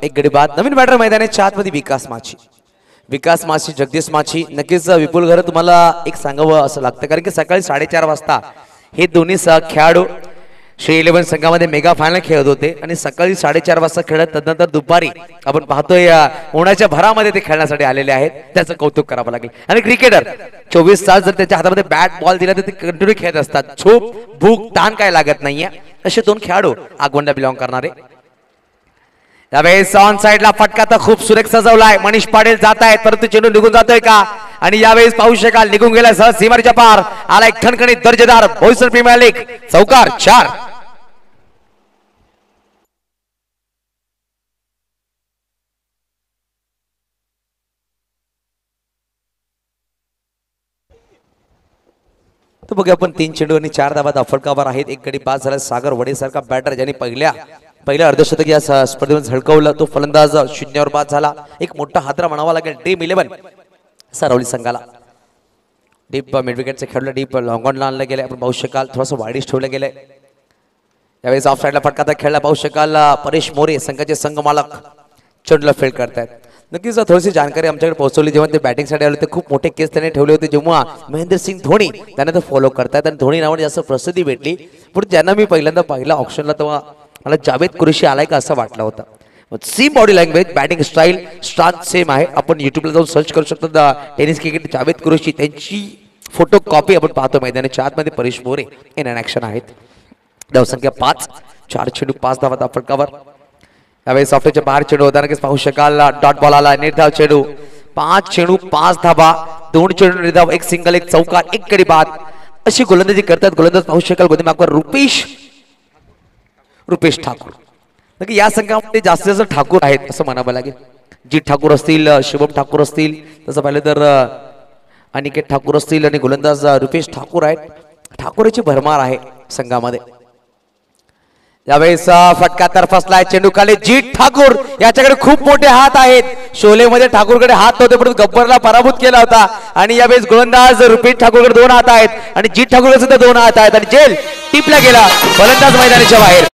एक गडी बाद. नवीन बॅटर मैदानाच्या आतमध्ये विकास माची जगदीश माची. नक्कीच विपुल घर तुम्हाला एक सांगावं असं लागतं कारण की सकाळी 4:30 वाजता हे दोन्ही खेळाडू श्री 11 संघामध्ये मेगा फायनल खेळत होते आणि सकाळी 4:30 वाजता खेळत त्यानंतर दुपारी आपण पाहतोय उन्हाच्या भरामध्ये ते खेळण्यासाठी आलेले आहेत. त्याचं कौतुक करावं लागेल. आणि क्रिकेटर 24 तास जर त्याच्या हातामध्ये बॅट बॉल दिला तर ते कंटिन्यू खेळत असतात. झोप भूक ताण काय लागत नाहीये. असे दोन खेळाडू आगवंडा बिलॉंग करणारे. यावेळेस ऑन साइडला फटका तर खूप सुरेख सजवलाय. मनीष पाटील जात आहेत परंतु चेंडू निघून जातोय का. आणि यावेळेस पाहू शकाल निघून गेला सह सीमारेच्या पार आला एक ठणठणीत दर्जेदार भोईसर प्रीमियर लीग चौकार 4. तर बघूया आपण 3 चेंडू आणि 4 धावा फटकावर आहेत. एक गडी बाद झाला. सागर वडेसारखा बॅटर ज्यांनी पहिल्या अर्धशतक या स्पर्धेमध्ये झळकवलं तो फलंदाज 0वर बाद झाला. एक मोठा हादरा म्हणावा लागेल ड्रीम 11 सारवली संघाला. डीप मिड विकेटचे खेळलं डीप लॉंग ऑनला आणलं गेलं. आपण पाहू शकाल थोडंसं वाईडिश ठेवलं गेलंय. यावेळेस ऑफ साईडला फटका तर खेळला. पाहू शकाल परेश मोरे संघाचे संघ मालक चेंडूला फेल करतायत. नक्कीच थोडीशी जानकारी आमच्याकडे पोहोचवली. जेव्हा ते बॅटिंगसाठी आले ते खूप मोठे केस त्यांनी ठेवले होते. जेव्हा महेंद्रसिंग धोनी त्यांना ते फॉलो करतात आणि धोनी नावाने जास्त प्रसिद्धी भेटली. पण ज्यांना मी पहिल्यांदा पाहिला ऑप्शनला तेव्हा मला जावेद कुरेशी आलाय का असं वाटलं होतं. Same body language batting style start same आहे. आपण युट्यूबला जाऊन सर्च करू शकतो. टेनिस क्रिकेट जावेद कुरेशी त्यांची फोटो कॉपी आपण पाहतो मैदानाच्या आतमध्ये. परेश मोरे इन ॲक्शन आहेत. धावसंख्या 5. 4 चेंडू 5 धावा फटकावर. यावेळेस ऑफच्या बाहेर चेंडू होता. नक्कीच पाहू शकाल डॉट बॉल आला. निर्धाव चेंडू 5 चेंडू 5 धावा 2 चेंडू निर्धाव 1 सिंगल 1 चौकार 1 गडी बाद अशी गोलंदाजी करतात. गोलंदाज पाहू शकाल गोलंदाज रुपेश ठाकूर. नक्की या संघामध्ये जास्तीत जास्त ठाकूर आहेत असं म्हणावं लागेल. जीत ठाकूर असतील शुभम ठाकूर असतील तसं पाहिलं तर अनिकेत ठाकूर असतील आणि गोलंदाज रुपेश ठाकूर आहेत. ठाकूरची भरमार आहे संघामध्ये. यावेळेस फटका तर फसलाय. चेंडू खाली जीत ठाकूर याच्याकडे खूप मोठे हात आहेत. शोलेमध्ये ठाकूरकडे हात नव्हते परंतु गब्बरला पराभूत केला होता. आणि यावेळेस गोलंदाज रुपेश ठाकूरकडे 2 हात आहेत आणि जीत ठाकूरकडे सुद्धा 2 हात आहेत आणि जेल टिपला गेला. गोलंदाज मैदानाच्या बाहेर.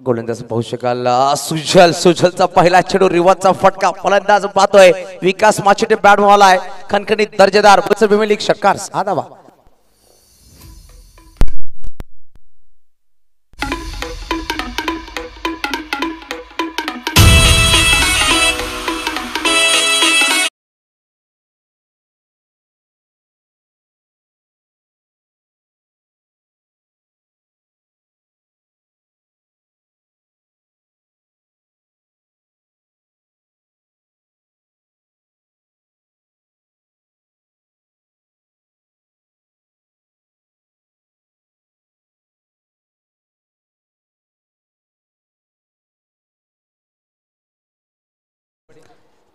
गोलंदाज पाहू शकाल सुजलचा पहिला चेंडू रिवाजचा फटका फलंदाज पाहतोय विकास माचिटे बॅट मारलाय खणखणीत दर्जेदार प्रीमियर लीग षटकार 6 धावा.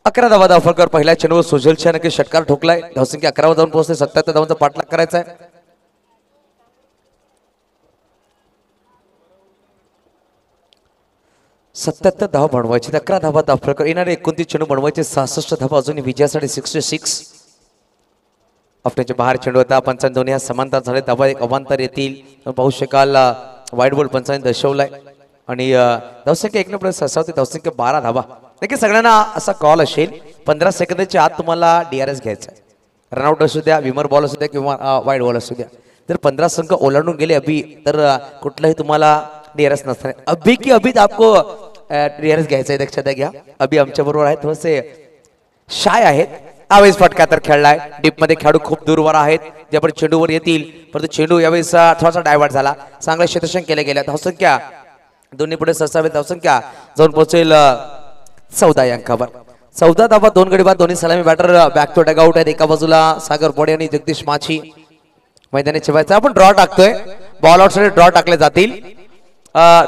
अकरा धावा धावफलकावर पहिल्या चेंडूवर सुजलच्या नक्की षटकार ठोकलाय. धावसंख्या 11 वर जाऊन पोहोचते. 77 धावांचा पाठलाग करायचा आहे. 77 धावा बनवायची. 11 धावा धावफलकावर येणारे 29 चेंडू बनवायचे. 66 धावा अजून विजयासाठी 66. आपल्याच्या बाहेर चेंडू होता. पंचांनी दोन्ही समांतर झाले. धावा एक अवांतर येतील. पाहू शकाल वाईट बॉल पंचांनी दर्शवलाय आणि धावसंख्या 1 प्लस 6 धावसंख्या 12 धावा. नक्की सगळ्यांना असा कॉल असेल 15 सेकंदाच्या आत तुम्हाला DRS घ्यायचा आहे. रनआउट असू द्या, विमर बॉल असू द्या किंवा वाईड बॉल असू द्या. जर 15 संघ ओलांडून गेले अभि तर कुठलाही तुम्हाला DRS नसणार. अभि की अभित आपको DRS घ्यायचा आहे. लक्षात घ्या. अभि आमच्या बरोबर आहे. थोडेसे शाय आहेत. यावेळेस फटका तर खेळलाय. डीप मध्ये खेळाडू खूप दूरवर आहेत जे आपण चेंडूवर येतील. परंतु चेंडू यावेळेस थोडासा डायव्हर्ट झाला. चांगलं क्षेत्ररक्षण केले गेले. धावसंख्या दोन्ही पुढे 6 धावसंख्या जाऊन पोहोचेल 14 या अंकावर. 14 धावा 2 गडी बाद. दोन्ही सलामी batter back to dugout आहेत. एका बाजूला सागर बोडे आणि जगदीश माची मैदानी ठेवायचा. आपण ड्रॉ टाकतोय. बॉल आउट साठी ड्रॉ टाकले जातील.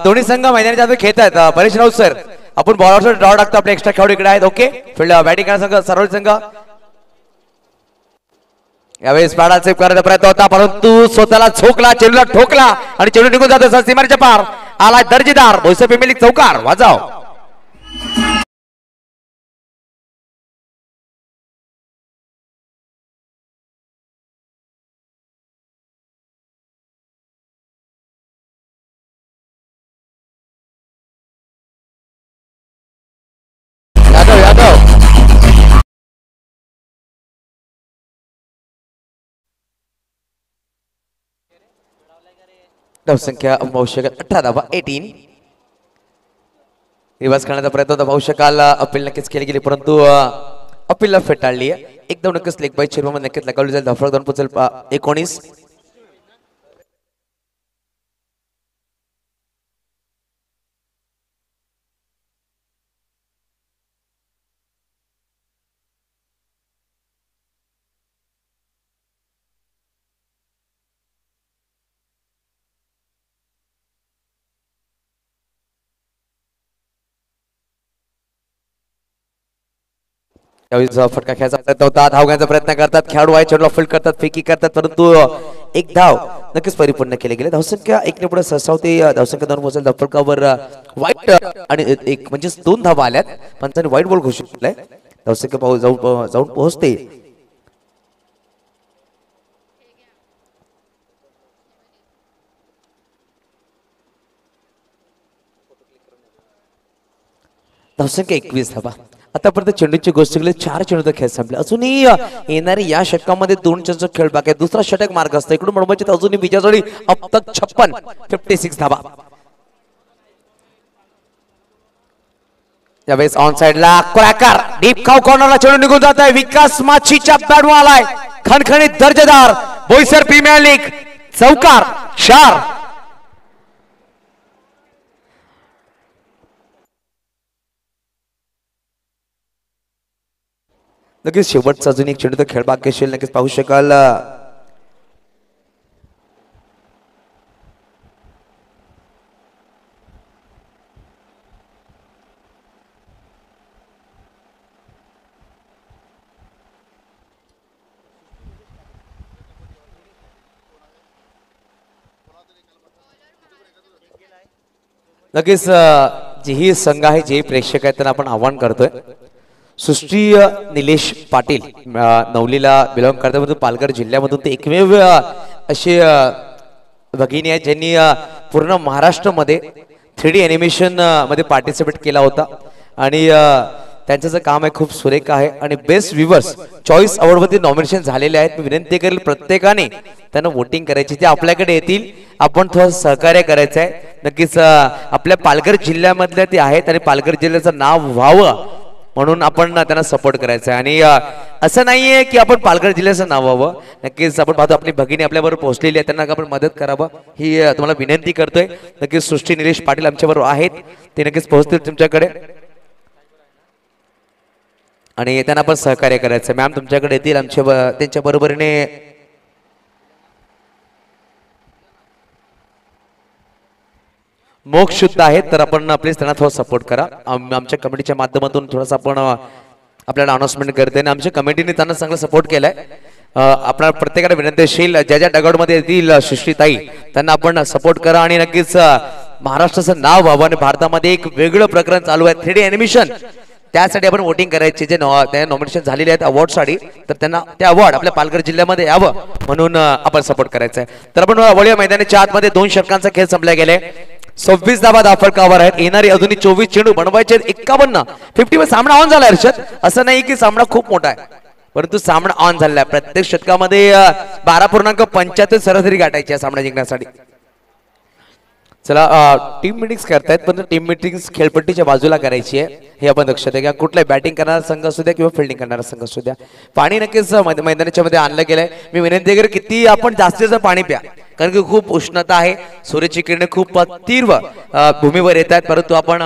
दोन्ही संघ मैदानाच्या आत खेळत आहेत. परेश राऊत सर आपण बॉल आउट साठी ड्रॉ टाकतो. आपले एक्स्ट्रा खेळाडू इकडे आहेत. ओके फील्ड बॅटिंग करणारा संघ सरळ संघ यावेळेस बॅट सेव्ह करायचा प्रयत्न होता परंतु स्वतःला झोकला. चेंडूला ठोकला आणि चेंडू निघून जातो. सीमारेच्या पार आला दर्जेदार भोईसर प्रीमियर लीग चौकार. वाजव. धावसंख्या पाहू शकाल 18 धावा 18. रिवर्स करण्याचा प्रयत्न होता. पाहू शकाल अपील नक्कीच केली गेली परंतु अपीलला फेटाळली आहे. एकदम नक्कीच लेग बाय चिरमध्ये नक्कीच लगावली जाईल. धावफलक दोन पोचेल 19. यावेळी फटका खेळायचा प्रयत्न होता. धाव घेण्याचा प्रयत्न करतात खेळाडू आहे. चेंडूला फील्ड करतात, फेकी करतात परंतु एक धाव नक्कीच परिपूर्ण केले गेले. धावसंख्या 1 ने पुढे 6 होते. धावसंख्या 2 पोहोचेल. धावफलकावर वाईट आणि एक म्हणजे 2 धावा आल्यात. पंचांनी वाईट बॉल घोषित केलाय. धावसंख्या जाऊन पोहोचते. धावसंख्या 21 धावा. आतापर्यंत चेंडूची गोष्ट केली 4 चेंडूचा खेळ संपला. अजूनही येणारी या षटकामध्ये 2 चेंडूचा खेळ बाकी आहे. दुसरा षटक मार्ग असतो. इकडून मुंबईची अजूनही विजयाजोडी अब तक 56 धावा. यावेळेस ऑन साइडला क्रॅकर डीप खाऊ कॉर्नरला चेंडू निघून जात आहे. विकास माचीच्या बॅटवर आलाय. खणखणीत दर्जेदार बोईसर प्रीमियर लीग चौकार 4. नक्कीच शेवटचा अजून एक चेंडू खेळ बाकी असेल. नक्कीच पाहू शकाल नक्कीच जेही संघ आहे जे प्रेक्षक आहेत त्यांना आपण आव्हान करतोय. सृष्टी निलेश पाटील नवलीला बिलॉंग करतात. पालघर जिल्ह्यामधून ते एकमेव असे भगिनी आहेत ज्यांनी पूर्ण महाराष्ट्रामध्ये 3D ॲनिमेशन मध्ये पार्टिसिपेट केला होता आणि त्यांचं जे काम आहे खूप सुरेख आहे आणि बेस्ट व्ह्यूअर्स चॉईस अवॉर्डमध्ये नॉमिनेशन झालेले आहेत. मी विनंती करेल प्रत्येकाने त्यांना वोटिंग करायची, ते आपल्याकडे येतील, आपण थोडं सहकार्य करायचं आहे. नक्कीच आपल्या पालघर जिल्ह्यामधले ते आहेत आणि पालघर जिल्ह्याचं नाव व्हावं म्हणून आपण त्यांना सपोर्ट करायचं आहे. आणि असं नाहीये की आपण पालघर जिल्ह्याचं नाव व्हावं, नक्कीच आपण पाहतो आपली भगिनी आपल्याबरोबर पोहोचलेली आहे, त्यांना आपण मदत करावं ही तुम्हाला विनंती करतोय. नक्कीच सृष्टी निलेश पाटील आमच्याबरोबर आहेत, ते नक्कीच पोहोचतील तुमच्याकडे आणि त्यांना पण सहकार्य करायचं. मॅम तुमच्याकडे येतील त्यांच्या बरोबरीने. मोक्ष शुद्ध आहेत तर आपण प्लीज त्यांना थोडं सपोर्ट करा. आमच्या कमिटीच्या माध्यमातून थोडंसं आपण आपल्याला अनाउन्समेंट करते आणि आमच्या कमिटीने त्यांना चांगला सपोर्ट केलाय. आपल्या प्रत्येकाला विनंतीशील ज्या ज्या डगाडमध्ये येतील सृष्टीताई त्यांना आपण सपोर्ट करा आणि नक्कीच महाराष्ट्राचं नाव व्हावं आणि भारतामध्ये एक वेगळं प्रकरण चालू आहे 3D ॲनिमेशन, त्यासाठी आपण वोटिंग करायचे. जे नॉमिनेशन झालेले आहेत अवॉर्डसाठी तर त्यांना ते अवॉर्ड आपल्या पालघर जिल्ह्यामध्ये यावं म्हणून आपण सपोर्ट करायचं आहे. तर आपण वळूया मैदानाच्या आतमध्ये. 2 षटकांचा खेळ संपला गेले. 26 धावा फलकावर आहेत. येणारी अजूनही 24 चेंडू बनवायचे 51 50 सामना ऑन झाला. हर्षद असं नाही की सामना खूप मोठा आहे, परंतु सामना ऑन झालेला आहे. प्रत्येक षटकामध्ये 12.75 सरासरी गाठायची आहे सामना जिंकण्यासाठी. चला टीम मिटिंग्स करतायत पण टीम मिटिंग्स खेळपट्टीच्या बाजूला करायची आहे हे आपण लक्षात घ्या. कुठलाही बॅटिंग करणारा संघ असू द्या किंवा फिल्डिंग करणारा संघ असू द्या. पाणी नक्कीच मैदानाच्या मध्ये आणलं गेलंय. मी विनंती करेन किती आपण जास्तीत जास्त पाणी प्या, कारण की खूप उष्णता आहे, सूर्याची किरणे खूप तीव्र भूमीवर येत आहेत. परंतु आपण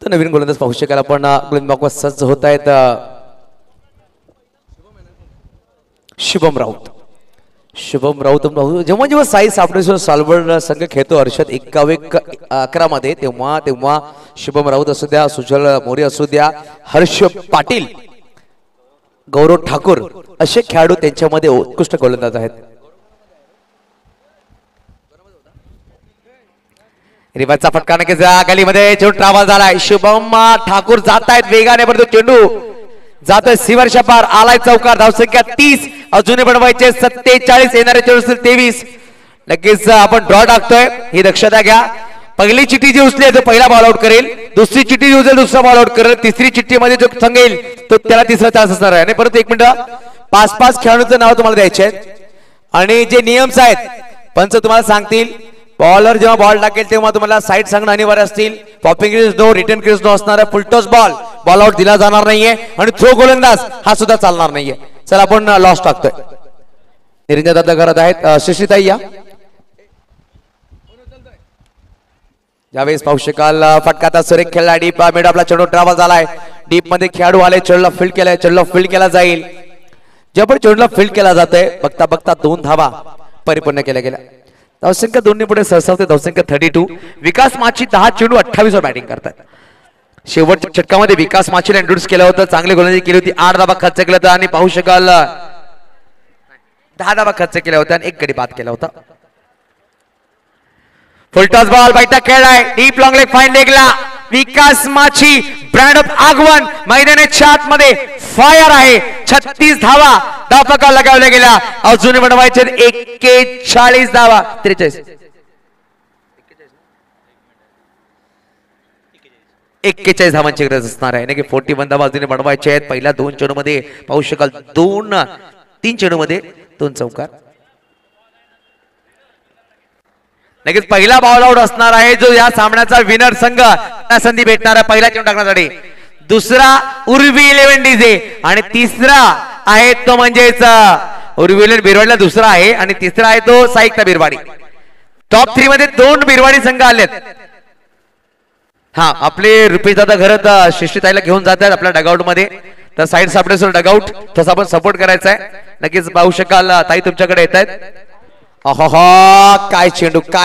तर नवीन गोलंदाज पाहू शकाल आपण. गोलंदाज सज्ज होत आहेत शुभम राऊत. जेव्हा जेव्हा साई सापडेश्वर सालवड संघ खेळतो हर्षद 11 मध्ये तेव्हा शुभम राऊत असू द्या, सुजल मोरे असू द्या, हर्ष पाटील, गौरव ठाकूर असे खेळाडू त्यांच्यामध्ये उत्कृष्ट गोलंदाज आहेत. रिवर्सचा फटका नक्कीच गलीमध्ये चेंडू ट्रॅव्हल झालाय. शुभम ठाकूर जात आहेत वेगाने, परंतु चेंडू जातोय सीवरच्या पार. आलाय चौकार. धावसंख्या 30, अजूनही बनवायचे 47, येणारे चेंडू 23. नक्कीच आपण ड्रॉ टाकतोय ही दक्षता घ्या. पहिली चिठ्ठी जी उचली तो पहिला बॉल आउट करेल, दुसरी चिठ्ठी जी उचलेल दुसरा बॉल आउट करेल, तिसरी चिठ्ठीमध्ये जो संघेल तो त्याला तिसरा चान्स असणार आहे. आणि परत 1 मिनिट 5-5 खेळाडूंचं नाव तुम्हाला द्यायचे आहेत आणि जे नियम्स आहेत पंच तुम्हाला सांगतील. बॉलर जेव्हा बॉल टाकेल तेव्हा तुम्हाला साईड सांगणं अनिवार्य असतील. Popping crease no, return crease no असणार आहे. फुलटॉस बॉल आउट दिला जाणार नाहीये आणि थ्रो गोलंदाज हा सुद्धा चालणार नाहीये. चला आपण लॉस टाकतोय. निरंजन दादा करत आहेत. शशीताई या यावेळेस पाहू शकाल. फटकाचा सुरेख खेळला. डीप मिड आपला चेंडू ट्रॅव्हल झालाय. डीप मध्ये खेळाडू आले. चेंडूला फील्ड केलाय. चेंडूला फील्ड केला जाईल. जेव्हा चेंडूला फील्ड केला जातोय बघता बघता 2 धावा परिपूर्ण केल्या गेल्या. धावसंख्या 2 पुढे सरसावते. धावसंख्या 32. विकास माची 10 चेंडू 28 वर बॅटिंग करतात. शेवटच्या षटकामध्ये विकास माचीला इंट्रोड्यूस केलं होतं, चांगली गोलंदाजी केली होती. 8 धावा खर्च केला होता आणि पाहू शकाल 10 धावा खर्च केल्या होत्या आणि 1 गडी बाद केला होता. फुलटॉस बॉल बैठक खेळलाय. डीप लॉंग लेग फाईन लेगला विकास माची ब्रँड ऑफ आगवन मैदानाच्या आतमध्ये फायर आहे. 36 धावा धापका लगावल्या गेल्या. अजून बनवायचे 41 धावा. 41 धावांची गरज असणार आहे. नक्की 41 धावा अजून बनवायचे आहेत. पहिल्या 2 चेंडू मध्ये पाहू शकाल 3 चेंडू मध्ये 2 चौकार. नक्कीच पहिला बॉल आउट असणार आहे जो या सामन्याचा विनर संघ संधी भेटणार आहे पहिला चेंडू टाकण्यासाठी. दुसरा उर्वी 11 डीजे आणि तिसरा आहे तो म्हणजेच उर्वी 11 बिरवाडीला दुसरा आहे आणि तिसरा आहे तो साईकता बिरवाडी. टॉप 3 मध्ये 2 बिरवाडी संघ आलेत. हा आपले रुपेश दादा घरात शिष्टीताईला घेऊन जात आहेत आपल्या डगआउट मध्ये. तर साईड सापडेल डगआउट तसं आपण सपोर्ट करायचा आहे. नक्कीच पाहू शकाल ताई तुमच्याकडे येत आहेत. काय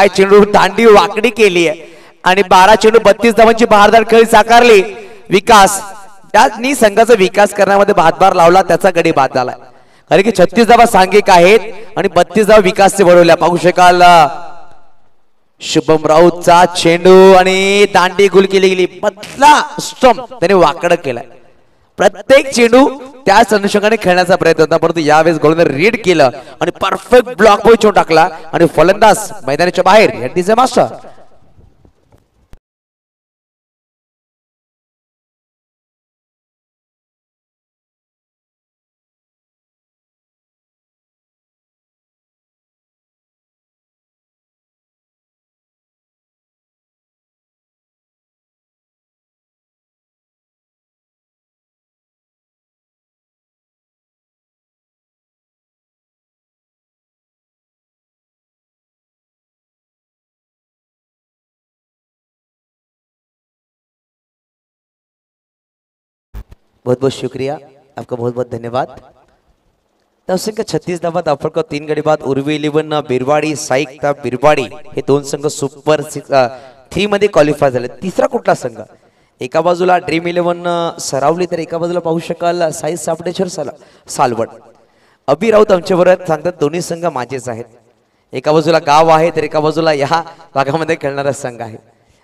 चेंडू दांडी वाकडी केली आहे आणि 12 चेंडू 32 धावांची बहारदार खेळी साकारली. विकास त्यांनी संघाचा विकास करण्यामध्ये हातभार लावला, त्याचा गडी बाद झालाय. कारण की 36 धावा सांघिक आहेत आणि 32 धावा विकासचे बळवल्या. पाहू शकाल शुभम राऊतचा चेंडू आणि दांडी गुल केली गेली. मधला स्टंप त्याने वाकडं केलाय. प्रत्येक चेंडू त्याच अनुषंगाने खेळण्याचा प्रयत्न होता, परंतु यावेळेस गोलंदाज रीड केलं आणि परफेक्ट ब्लॉक बॉय चेंडू टाकला आणि फलंदाज मैदानाच्या बाहेर. Is a master. बहुत बहुत शुक्रिया, आपका बहुत बहुत धन्यवाद. संघ 36 धावात अफरक 3 गडी बाद. उर्वी 11 बिरवाडी साईक बिरवाडी हे 2 संघ सुपर 3 मध्ये क्वालिफाय झाले. तिसरा कुठला संघ? एका बाजूला ड्रीम 11 सरावली, तर एका बाजूला पाहू शकाल साई सापडेश्वर सालवड. अभि राऊत आमच्याबरोबर सांगतात दोन्ही संघ माझेच आहेत. एका बाजूला गाव आहे तर एका बाजूला या भागामध्ये खेळणारा संघ आहे.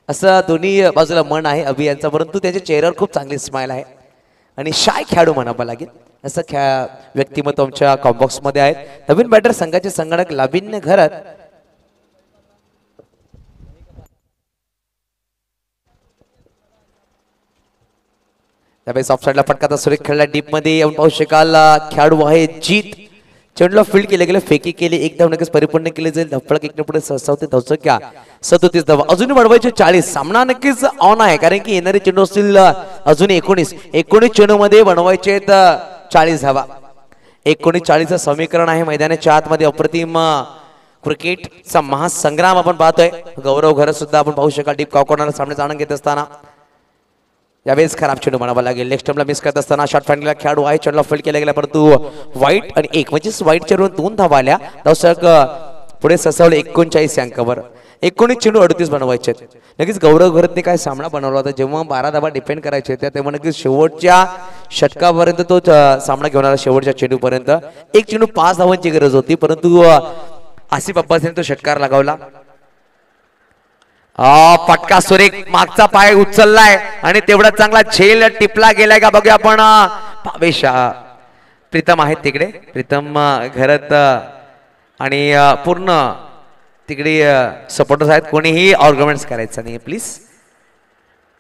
असं दोन्ही बाजूला मन आहे अभि यांचा, परंतु त्याच्या चेहऱ्यावर खूप चांगली स्माइल आहे आणि शाय खेळाडू म्हणावं लागेल असं व्यक्तिमत्व आमच्या कॉम्बॉक्स मध्ये आहेत. नवीन बॅटर संघाचे संगणक लाभिन्य घरात. त्यावेळेस ऑफ साइडला फटका सुरेख खेळला डीप मध्ये. आपण पाहू शकाल खेळाडू आहे जीत. चेंडूला फील्ड केले गेले, फेकी केली, एक धाव नक्कीच परिपूर्ण केले जाईल. धपळक एक पुढे 37 धावा अजूनही वाढवायचे 40. सामना नक्कीच ऑन आहे, कारण की येणारे चेंडू असतील अजून 19 चेंडू मध्ये बनवायचे 40 धावा. 39 समीकरण आहे. मैदानाच्या आतमध्ये अप्रतिम क्रिकेटचा महासंग्राम आपण पाहतोय. गौरव घरत सुद्धा आपण पाहू शकाल डीप कॉर्नर सामन्याचा आनंद घेत असताना. यावेळेस खराब चेंडू म्हणावा लागेल. लेग स्टंपला मिस करत असताना शॉट फाइंडिंगला खेळाडू आहे. चेंडूला फील्ड केला गेला, परंतु वाईट आणि एक म्हणजे वाईट चेंडूवर 2 धावा आल्या. दर्शक पुढे ससावले 39 अंकावर. 19 चेंडू 38 बनवायचे. नक्कीच गौरव घरतने काय सामना बनवला होता. जेव्हा 12 धावा डिपेंड करायचे होत्या तेव्हा नक्कीच शेवटच्या षटकापर्यंत तो सामना घेऊन आला. शेवटच्या चेंडूपर्यंत एक चेंडू 5 धावांची गरज होती, परंतु आसिफ अब्बासने तो षटकार लगावला. फटका सुरेख मागचा पाय उचललाय आणि तेवढा चांगला झेल टिपला गेलाय का बघूया आपण. भावेश प्रीतम आहेत तिकडे, प्रीतम घरात आणि पूर्ण तिकडे सपोर्टर्स आहेत. कोणीही आर्ग्युमेंट्स करायचं नाही प्लीज,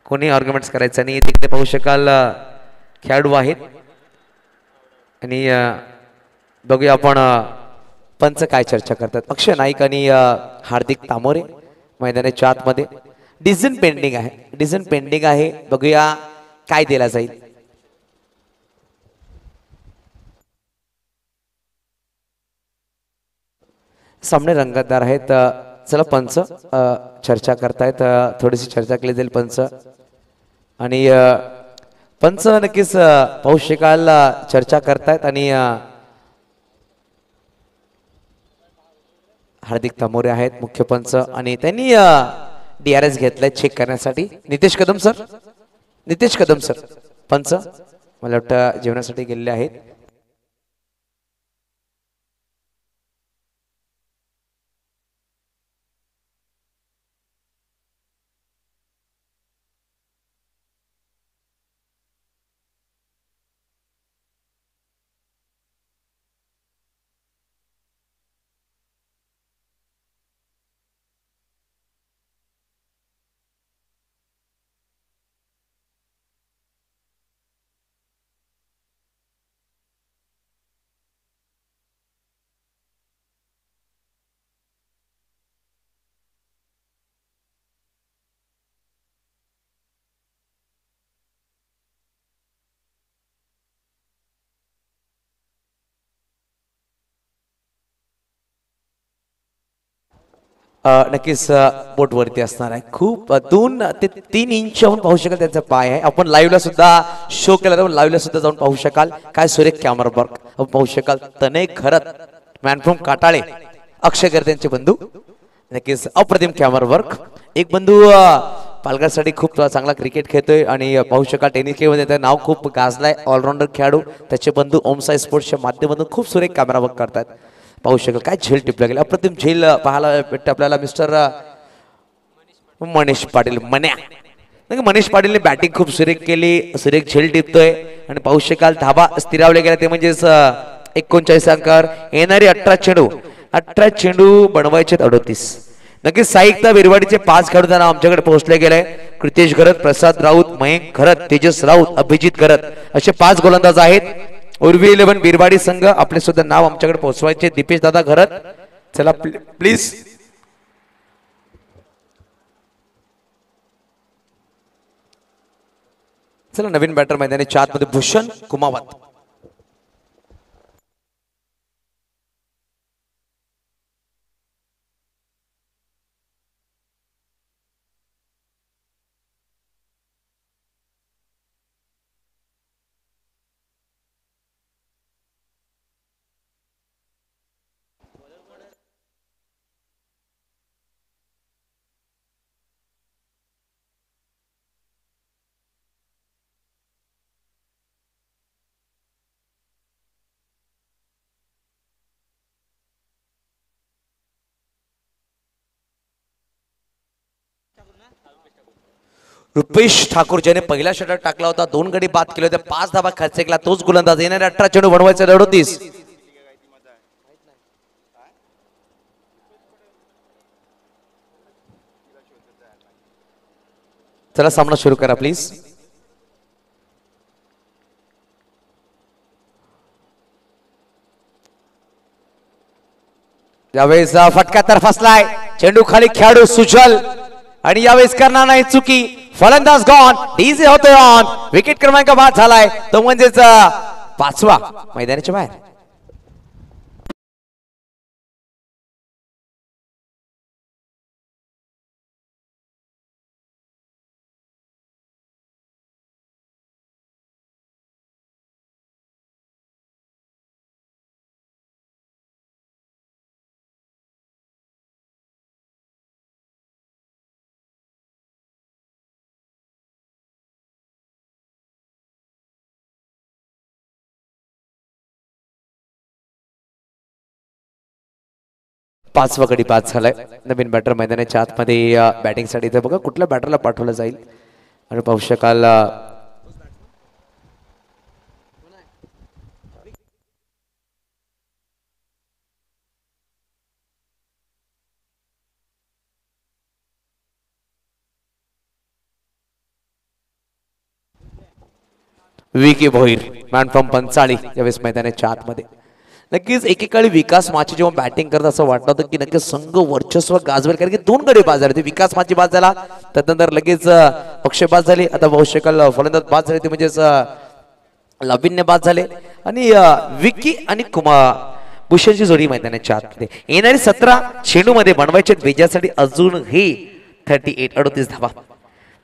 कोणी आर्ग्युमेंट्स करायचं नाही. तिकडे पाहू शकाल खेळाडू आहेत आणि बघूया आपण पंच काय चर्चा करतात. अक्षय नाईक आणि हार्दिक तामोरे मैदानाच्या आतमध्ये. डिसिजन पेंडिंग आहे, बघूया काय दिला जाईल. सामने रंगतदार आहेत. चला पंच चर्चा करतायत, थोडीशी चर्चा केली जाईल पंच. आणि पंच नक्कीच पाहू शकाल चर्चा करतायत आणि हार्दिक तामोरे आहेत मुख्य पंच आणि त्यांनी DRS घेतलाय चेक करण्यासाठी. नितेश कदम सर पंच मला वाटतं जेवणासाठी गेलेले आहेत. नक्कीच बोट वरती असणार आहे. खूप 2 ते 3 इंच आपण पाहू शकाल त्यांचा पाय आहे. आपण लाईव्हला सुद्धा शो केला तर लाईव्हला सुद्धा जाऊन पाहू शकाल. काय सुरेख कॅमेरा वर्क आपण पाहू शकाल. तनय खरत मॅन फ्रॉम काटाळे, अक्षय गर्दे यांचे बंधू नक्कीच अप्रतिम कॅमेरा वर्क. एक बंधू पालघरसाठी खूप चांगला क्रिकेट खेळतोय आणि पाहू शकाल टेनिस खेळमध्ये त्याचं नाव खूप गाजलाय. ऑलराऊंडर खेळाडू त्याचे बंधू ओमसाई स्पोर्ट्सच्या माध्यमातून खूप सुरेख कॅमेरा वर्क करतात. पाहू शकाल काय झेल टिपला गेला. अप्रतिम झेल पाहायला भेटते आपल्याला मिस्टर मनीष पाटील मन्या. मनीष पाटीलने बॅटिंग खूप सुरेख केली. सुरेख झेल टिपतोय आणि पाहू शकाल धाबा स्थिरावले गेला ते म्हणजेच 39 अंकावर येणारी 18 चेंडू बनवायचे 38. नक्कीच साईकता बिरवाडीचे 5 खेळाडू त्यांना आमच्याकडे पोहोचले गेले. कृतेश घरत, प्रसाद राऊत, मयंक घरत, तेजस राऊत, अभिजित घरत असे 5 गोलंदाज आहेत. उर्वी 11 बिरवाडी संघ आपले सुद्धा नाव आमच्याकडे पोहोचवायचे. दीपेश दादा घरत चला प्लीज. चला नवीन बॅटर मैदानाच्या आतमध्ये भूषण कुमावत. रुपेश ठाकूर ज्याने पहिला षटक टाकला होता, 2 गडी बाद केले होते, 5 धाबा खर्च केला, तोच गोलंदाज. येणारे 18 चेंडू बनवायचे 38. चला सामना सुरू करा प्लीज. यावेळेस फटका तर फसलाय. चेंडू खाली खेळाडू सुजल आणि यावेळेस करणार नाही चुकी. फलंदाज गॉन. डीजे होतोय ऑन. विकेट क्रमांक बाद झालाय तो म्हणजेच 5वा मैदानाच्या बाहेर. पाचवा गडी बाद झालाय. नवीन बॅटर मैदानाच्या आतमध्ये बॅटिंग साठी. इथे बघा कुठल्या बॅटरला पाठवलं जाईल आणि पाहू शकाल विके भोईर मॅन फ्रॉम पंचाळी यावेळेस मैदानाच्या आतमध्ये. नक्कीच एकेकाळी विकास माची जेव्हा बॅटिंग करत असं वाटलं होतं की नक्कीच संघ वर्चस्व गाजवेल, कारण की 2 गडी बाद झाले. विकास माची बाद झाला, त्यानंतर लगेच अक्षय बाद झाले. आता पाहू शकाल फलंदाज बाद झाले ते म्हणजेच लाविन्य बाद झाले आणि विकी आणि भूषणची जोडी मैदानाच्या आतमध्ये. येणारी 17 चेंडू मध्ये बनवायचे विजयासाठी अजूनही 38 धावा.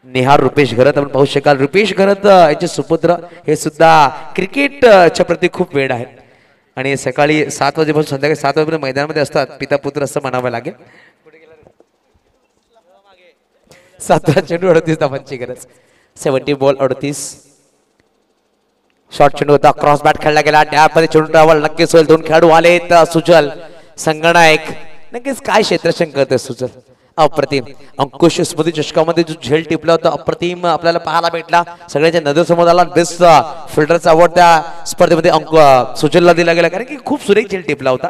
निहार रुपेश घरत आपण पाहू शकाल. रुपेश घरत याचे सुपुत्र हे सुद्धा क्रिकेटच्या प्रती खूप वेळ आहे आणि सकाळी 7 वाजेपासून संध्याकाळी 7 वाजेपर्यंत मैदानामध्ये असतात. पिता पुत्र असं म्हणावं लागेल. 17 चेंडू 38 धावांची गरज. 70 बॉल 38. शॉर्ट चेंडू होता, क्रॉस बॅट खेळला गेला. त्यामध्ये चेंडू ट्रॅव्हल नक्कीच होईल. 2 खेळाडू आलेत. सुजल संगनायक नक्कीच काय क्षेत्ररक्षण करते सुजल. अप्रतिम. अंकुश स्मृती चषकामध्ये जो झेल टिपला होता अप्रतिम आपल्याला पाहायला भेटला. सगळ्यांच्या नजरेसमोर आला. बेस्ट फिल्डरचा अवॉर्ड त्या स्पर्धेमध्ये सुजलला दिला गेला, कारण की खूप सुरेख झेल टिपला होता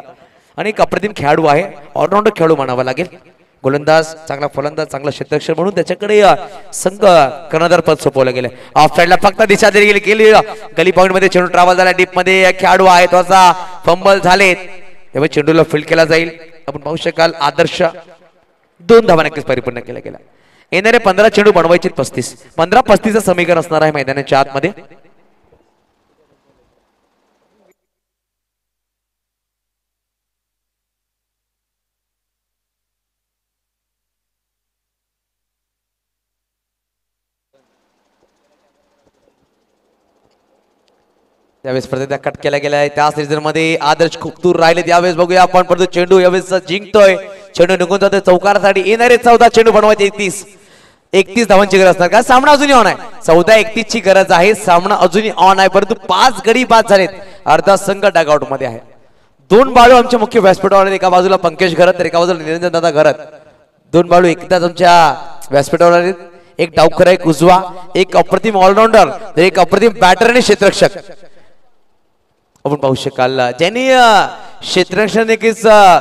आणि एक अप्रतिम खेळाडू आहे. ऑलराऊंडर खेळाडू म्हणावा लागेल. गोलंदाज चांगला, फलंदाज चांगला, क्षेत्ररक्षण म्हणून त्याच्याकडे संघ कर्णधार पद सोपवलं गेलं. ऑफ साईडला फक्त दिशा दिली गेली. गली पॉइंट मध्ये चेंडू ट्रॅव्हल झाला. डीप मध्ये खेळाडू आहे, त्याचा फंबल झालेत. तेव्हा चेंडूला फील्ड केला जाईल. आपण पाहू शकाल आदर्श 2 धावा नक्कीच परिपूर्ण केला गेला. येणारे 15 चेंडू बनवायचे 35. 15-35 समीकरण असणार आहे मैदानाच्या आतमध्ये. त्यावेळेस स्पर्धेचा कट केला गेलाय. त्या सीझन मध्ये आदर्श खूप दूर राहिले. त्यावेळेस बघूया आपण परत चेंडू यावेळेस जिंकतोय. चेंडू निघून जातो चौकारासाठी येणारे 14 चेंडू बनवायचे 31 धावांची गरज असणार का सामना अजूनही ऑन आहे 14-31 ची गरज आहे सामना अजूनही ऑन आहे परंतु 5 गडी बाद झालेत अर्धा संघ डगआउट मध्ये आहे 2 बाळू आमचे मुख्य व्यासपीठावर एका बाजूला पंकज घरत तर एका बाजूला निरंजन दादा घरत 2 बाळू एकदाच आमच्या व्यासपीठावर आहेत एक डावखर एक उजवा एक अप्रतिम ऑलराऊंडर तर एक अप्रतिम बॅटर आणि क्षेत्ररक्षक आपण पाहू शकाल ज्यांनी क्षेत्ररक्षण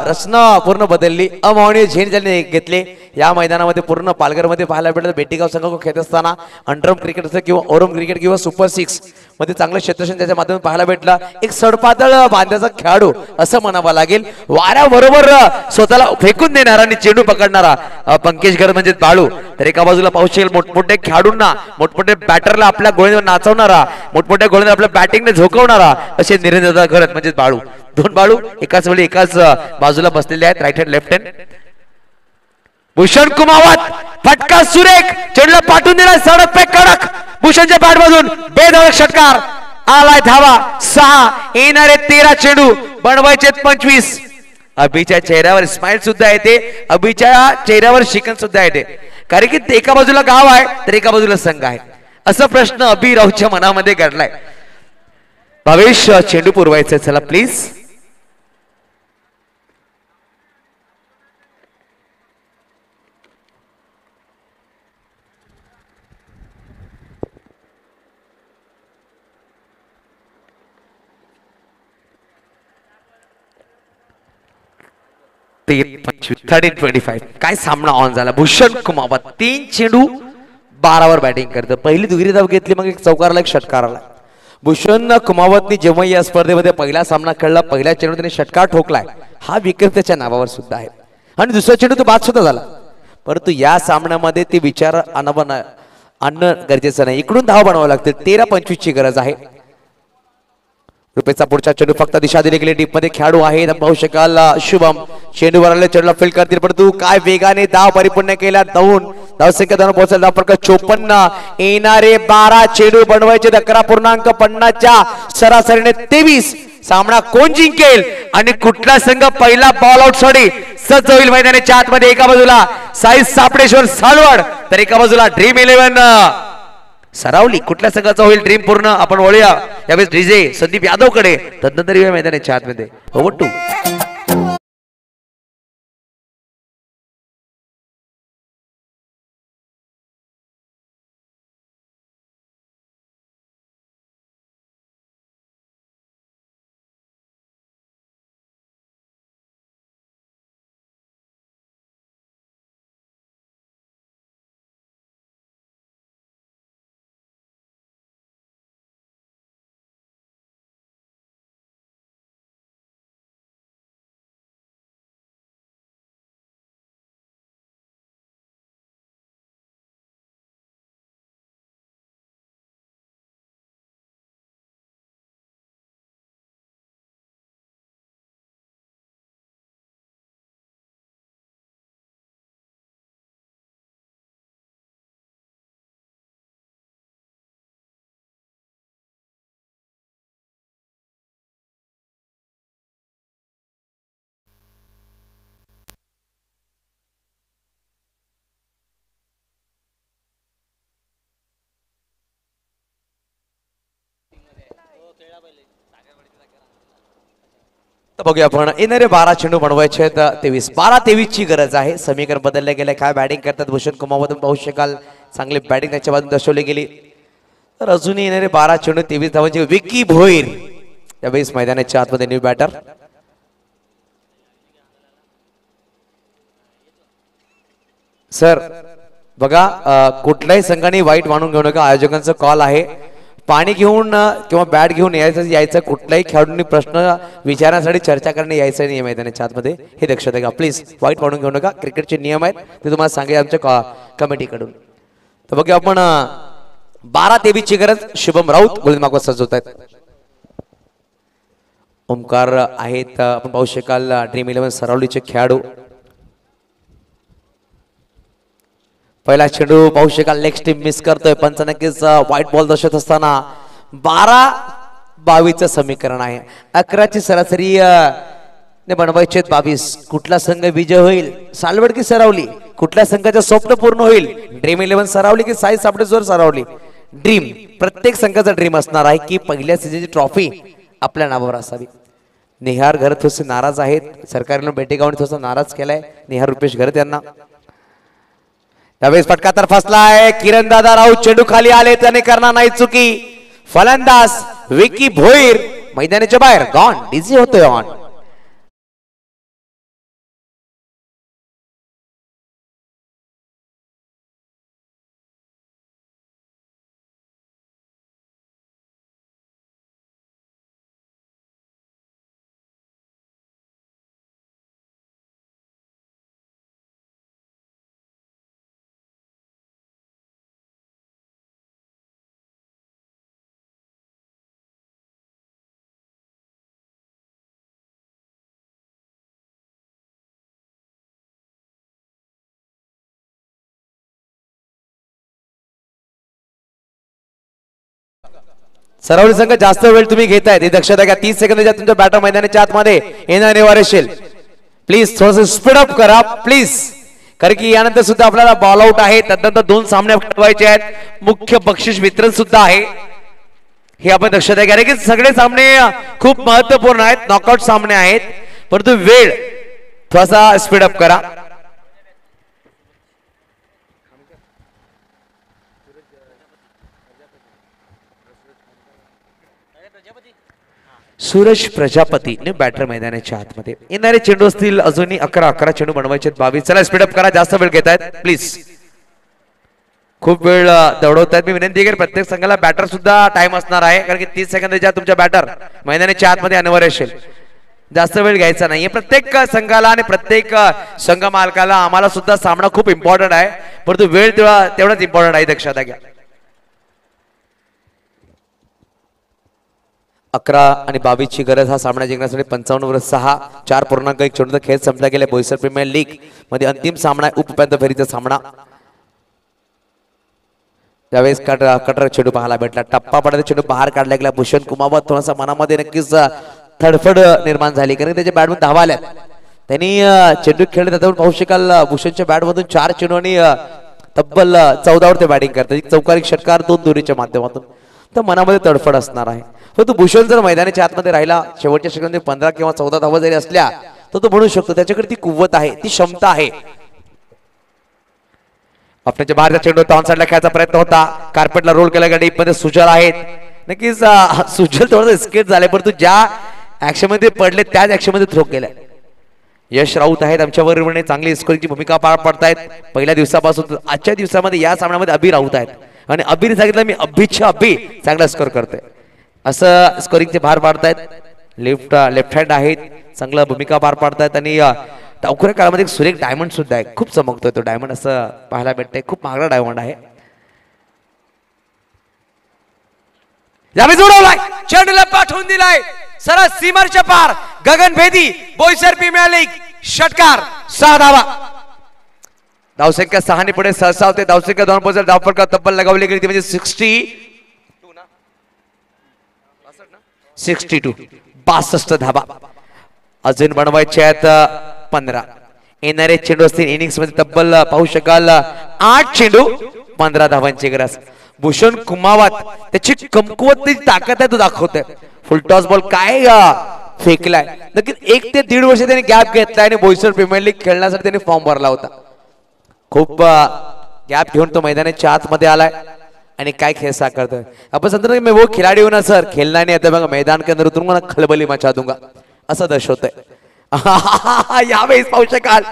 रचना पूर्ण बदलली अमानवीय झेंड ज्यांनी घेतले या मैदानामध्ये पूर्ण पालघरमध्ये पाहायला भेटलं बेटीगाव संघ खेळत असताना अंडरम क्रिकेट असं किंवा ओरम क्रिकेट किंवा सुपर 6 मध्ये चांगलं क्षेत्ररक्षण त्याच्या माध्यमातून पाहायला भेटलं एक सडपातळ बांध्याचा खेळाडू असं म्हणावं लागेल वाऱ्याबरोबर स्वतःला फेकून देणारा आणि चेंडू पकडणारा पंकज घर म्हणजे बाळू तर एका बाजूला पाहू शकेल मोठमोठे खेळाडूंना मोठमोठे बॅटरला आपल्या गोळीवर नाचवणारा मोठमोठ्या गोळीवर आपल्या बॅटिंगने झोकवणारा असे निरंजन घरत म्हणजे बाळू 2 बाळू एकाच वेळी एकाच बाजूला बसलेले आहेत right hand left hand Bhushan Kumawat फटका सुरेख चेंडूला पाठवून दिला सडक पे कडक भूषणच्या बॅट मधून बेधडक षटकार आलाय धावा 6 येणारे 13 चेंडू बनवायचे 25 अभिच्या चेहऱ्यावर स्माइल सुद्धा येते अभिच्या चेहऱ्यावर शिकन सुद्धा येते कारण की एका बाजूला गाव आहे तर एका बाजूला संघ आहे असा प्रश्न अभिरावच्या मनामध्ये घडलाय भावेश चेंडू पुरवायचा चला प्लीज ते 13-25 काय सामना ऑन झाला भूषण कुमावत 3 चेंडू 12 वर बॅटिंग करतं पहिली दुहेरी धाव घेतली मग एक चौकाराला एक षटकार आला भूषण कुमावतने जेव्हा या स्पर्धेमध्ये पहिला सामना खेळला पहिल्या चेंडू त्याने षटकार ठोकलाय हा विक्रम त्याच्या नावावर सुद्धा आहे आणि दुसरा चेंडू तो बाद सुद्धा झाला परंतु या सामन्यामध्ये ते विचार आणणं गरजेचं नाही इकडून धाव बनवावं लागते 13-25 ची गरज आहे रुपयेचा पुढचा चेंडू फक्त दिशा दिली गेली डीप मध्ये खेळाडू आहेत पाहू शकाल शुभम चेंडूवर आले चेंडूला फील्ड करतील परंतु काय वेगाने धाव परिपूर्ण केला धावसंख्या धाव पोहोचला धाव 54 येणारे 12 चेंडू बनवायचे 11.50 च्या सरासरीने 23 सामना कोण जिंकेल आणि कुठला संघ पहिला बॉल आउट साठी सज्ज होईल मैदानाच्या आतमध्ये एका बाजूला साई सापडेश्वर सालवड तर एका बाजूला ड्रीम 11 सरावली कुठल्या संघाचा होईल ड्रीम पूर्ण आपण वळूया यावेळेस डीजे संदीप यादव कडे तदनंतर या मैदानाच्या आतमध्ये ओव्हर 2 तर बघूया आपण येणारे 12 चेंडू बनवायचे आहेत 12-23 ची गरज आहे समीकरण बदलले गेले काय बॅटिंग करतात भूषण कुमावत पाहू शकाल चांगली बॅटिंग त्याच्या बाजून दर्शवली गेली तर अजूनही येणारे 12 चेंडू 23 धावांचे विकी भोईर यावेळेस मैदानाच्या आतमध्ये न्यू बॅटर सर बघा कुठल्याही संघाने वाईट मानून घेऊ नका आयोजकांचा कॉल आहे पाणी घेऊन किंवा बॅट घेऊन यायचं कुठल्याही खेळाडूंनी प्रश्न विचारण्यासाठी चर्चा करणे यायचं नाही मैदानाच्या आतमध्ये हे लक्षात घ्या प्लीज वाईट मानून घेऊ नका क्रिकेटचे नियम आहेत ते तुम्हाला सांगेल आमच्या कमिटीकडून तर बघा आपण 12-23 ची गरज शुभम राऊत गोलंदाज सजवत आहेत ओमकार आहेत आपण पाहू शकाल ड्रीम 11 सरावलीचे खेळाडू पहिला चेंडू पाहू शकाल नेक्स्ट टीम मिस करतोय पंच नक्कीच व्हाईट बॉल दर्शवत असताना 12-22 समीकरण आहे 11 ची सरासरी ने बनवायचे 22 कुठला संघ विजय होईल सालवड की सरावली, कुठल्या संघाचं स्वप्न पूर्ण होईल? ड्रीम 11 सरावली की साई सापडेश्वर सरावली? ड्रीम, प्रत्येक संघाचा ड्रीम असणार आहे की पहिल्या सीझनची ट्रॉफी आपल्या नावावर असावी. निहार घरत थोसे नाराज आहेत, सरकारनं बेटेगावने थोसा नाराज केलाय निहार रुपेश घरत यांना. त्यावेळेस फटका तर फसलाय, किरण दादा राऊत चेंडू खाली आले, त्याने करणार नाही चुकी. फलंदाज विकी भोईर मैदानाच्या बाहेर, गॉन डिझी होतोय ऑन. सरावली संघ जास्त वेळ तुम्ही घेताय हे दक्षता घ्या. 30 सेकंदाच्या तुमच्या बॅटर मैदानाच्या आतमध्ये येणं अनिवार्य असेल. प्लीज थोडंसं स्पीड अप करा प्लीज, कारण की यानंतर सुद्धा आपल्याला बॉल आउट आहे. त्यानंतर 2 सामने खेळवायचे आहेत, मुख्य बक्षीस वितरण सुद्धा आहे. हे आपण दक्षता घ्या की सगळे सामने खूप महत्वपूर्ण आहेत, नॉकआउट सामने आहेत, परंतु वेळ थोडासा स्पीड अप करा. सूरज प्रजापती ने बॅटर मैदानाच्या आतमध्ये. येणारे चेंडू असतील अजूनही 11 चेंडू बनवायचे आहेत. 22. चला स्पीड अप करा, जास्त वेळ घेतायत प्लीज, खूप वेळ दौडवतायत. मी विनंती करेन प्रत्येक संघाला बॅटर सुद्धा टाइम असणार आहे, कारण की 30 सेकंदाच्या तुमच्या बॅटर मैदानाच्या आतमध्ये अनिवार्य असेल. जास्त वेळ घ्यायचा नाहीये प्रत्येक संघाला आणि प्रत्येक संघ मालकाला. आम्हाला सुद्धा सामना खूप इम्पॉर्टंट आहे, परंतु वेळ तेवढाच इम्पॉर्टंट आहे, लक्षात घ्या. 11 आणि 22 ची गरज हा सामना जिंकण्यासाठी. 55/6 4.1 चेंडूचा खेळ संपला गेला. बोईसर प्रीमियर लीग मध्ये अंतिम सामना आहे, उपांत्य फेरीचा सामना. त्यावेळेस कटर चेंडू पाहायला भेटला, टप्पा पडत चेंडू बाहेर काढला गेला. भूषण कुमावत थोडासा मनामध्ये नक्कीच थडफड निर्माण झाली, कारण त्याच्या बॅटमधून धावा आल्या. त्यांनी चेंडू खेळले, त्याच्यावर पाहू शकाल भूषणच्या बॅटमधून 4 चेंडू आणि तब्बल 14 वर ते बॅटिंग करतात. चौकारी षटकार 2 दोरीच्या माध्यमातून, तर मनामध्ये तडफड असणार आहे. तो भूषण जर मैदानाच्या आतमध्ये राहिला, शेवटच्या षटकामध्ये 15 किंवा 14 धावा जरी असल्या तर तो म्हणू शकतो. त्याच्याकडे ती कुवत आहे, ती क्षमता आहे. आपल्याच्या बाहेरचा चेंडू टॉन साइडला खेळायचा प्रयत्न होता, कार्पेटला रोल केला गेला. डीप मध्ये सुजल आहेत, नक्कीच सुजल थोडं स्केट झाले, परंतु ज्या ऍक्शन मध्ये पडले त्याच ऍक्शन मध्ये थ्रो केलाय. यश राऊत आहेत आमच्यावर, चांगली स्कोरिंगची भूमिका पार पडतायत पहिल्या दिवसापासून. आजच्या दिवसामध्ये या सामन्यामध्ये अभि राऊत आहेत, आणि अभिने सांगितलं मी अभि चांगला स्कोर करतोय असं स्कोरिंगचे भार पाडतायत. लेफ्ट हँड आहेत, चांगला भूमिका पार पाडतायत. आणि टावखुऱ्या काळामध्ये एक सुरेख डायमंड सुद्धा आहे, खूप चमकतोय तो डायमंड असं पाहायला भेटतंय. खूप महागडा डायमंड आहे. जोडवलाय, चेंडूला पाठवून दिलाय सरळ सीमारच्या पार, गगनभेदी. बोईसर प्रीमियर लीग षटकार 6 धावा. धावसंख्या 6 ने पुढे सरसावते. धावसंख्या 2 पोहोचेल. धावफलका तब्बल लगावली गेली ती म्हणजे 62 धावा अजून बनवायचे आहेत. 15 येणारे चेंडू असतील इनिंग्स मध्ये तब्बल पाहू शकाल 8 चेंडू 15 धावांची गरज. भूषण कुमावत त्याची कमकुवत ताकद आहे, तो दाखवतोय. फुलटॉस बॉल काय फेकलाय. नक्कीच 1 ते 1.5 वर्ष त्यांनी गॅप घेतलाय आणि बोईसर प्रीमियर लीग खेळण्यासाठी त्यांनी फॉर्म भरला होता. खूप गॅप घेऊन तो मैदानाच्या आतमध्ये आलाय आणि काय खेळ साकारतोय. आपण सांगतो मी वो खिलाडी हूं ना सर, खेळना नहीं आता बघा मैदान के अंदर उतरूंगा ना खलबली मचा दूंगा असं दर्शवतंय. यावेळेस पाहू शकाल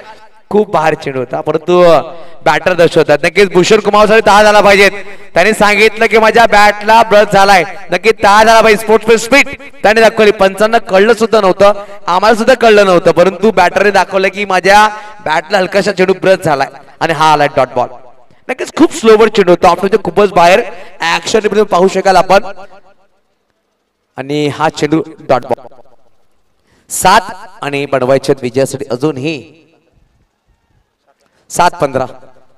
खूप बाहेर चेंडू होता, परंतु बॅटर दर्शवतात. नक्कीच भूषण कुमारसाठी ताळ झाला पाहिजेत. त्यांनी सांगितलं की माझ्या बॅटला ब्रश झालाय, नक्कीच ताळ झाला पाहिजे. स्पोर्ट्स स्पीड त्याने दाखवली. पंचांना कळलं सुद्धा नव्हतं, आम्हाला सुद्धा कळलं नव्हतं, परंतु बॅटरने दाखवलं की माझ्या बॅटला हलकाशा चेंडू ब्रश झालाय आणि हा आलाय डॉट बॉल. नक्कीच खूप स्लोवर चेंडू होता, ऑफमध्ये खूपच बाहेर ऍक्शन पाहू शकाल आपण. आणि हा चेंडू डॉट बॉल. 7 आणि बनवायचे विजयासाठी अजूनही 7-15.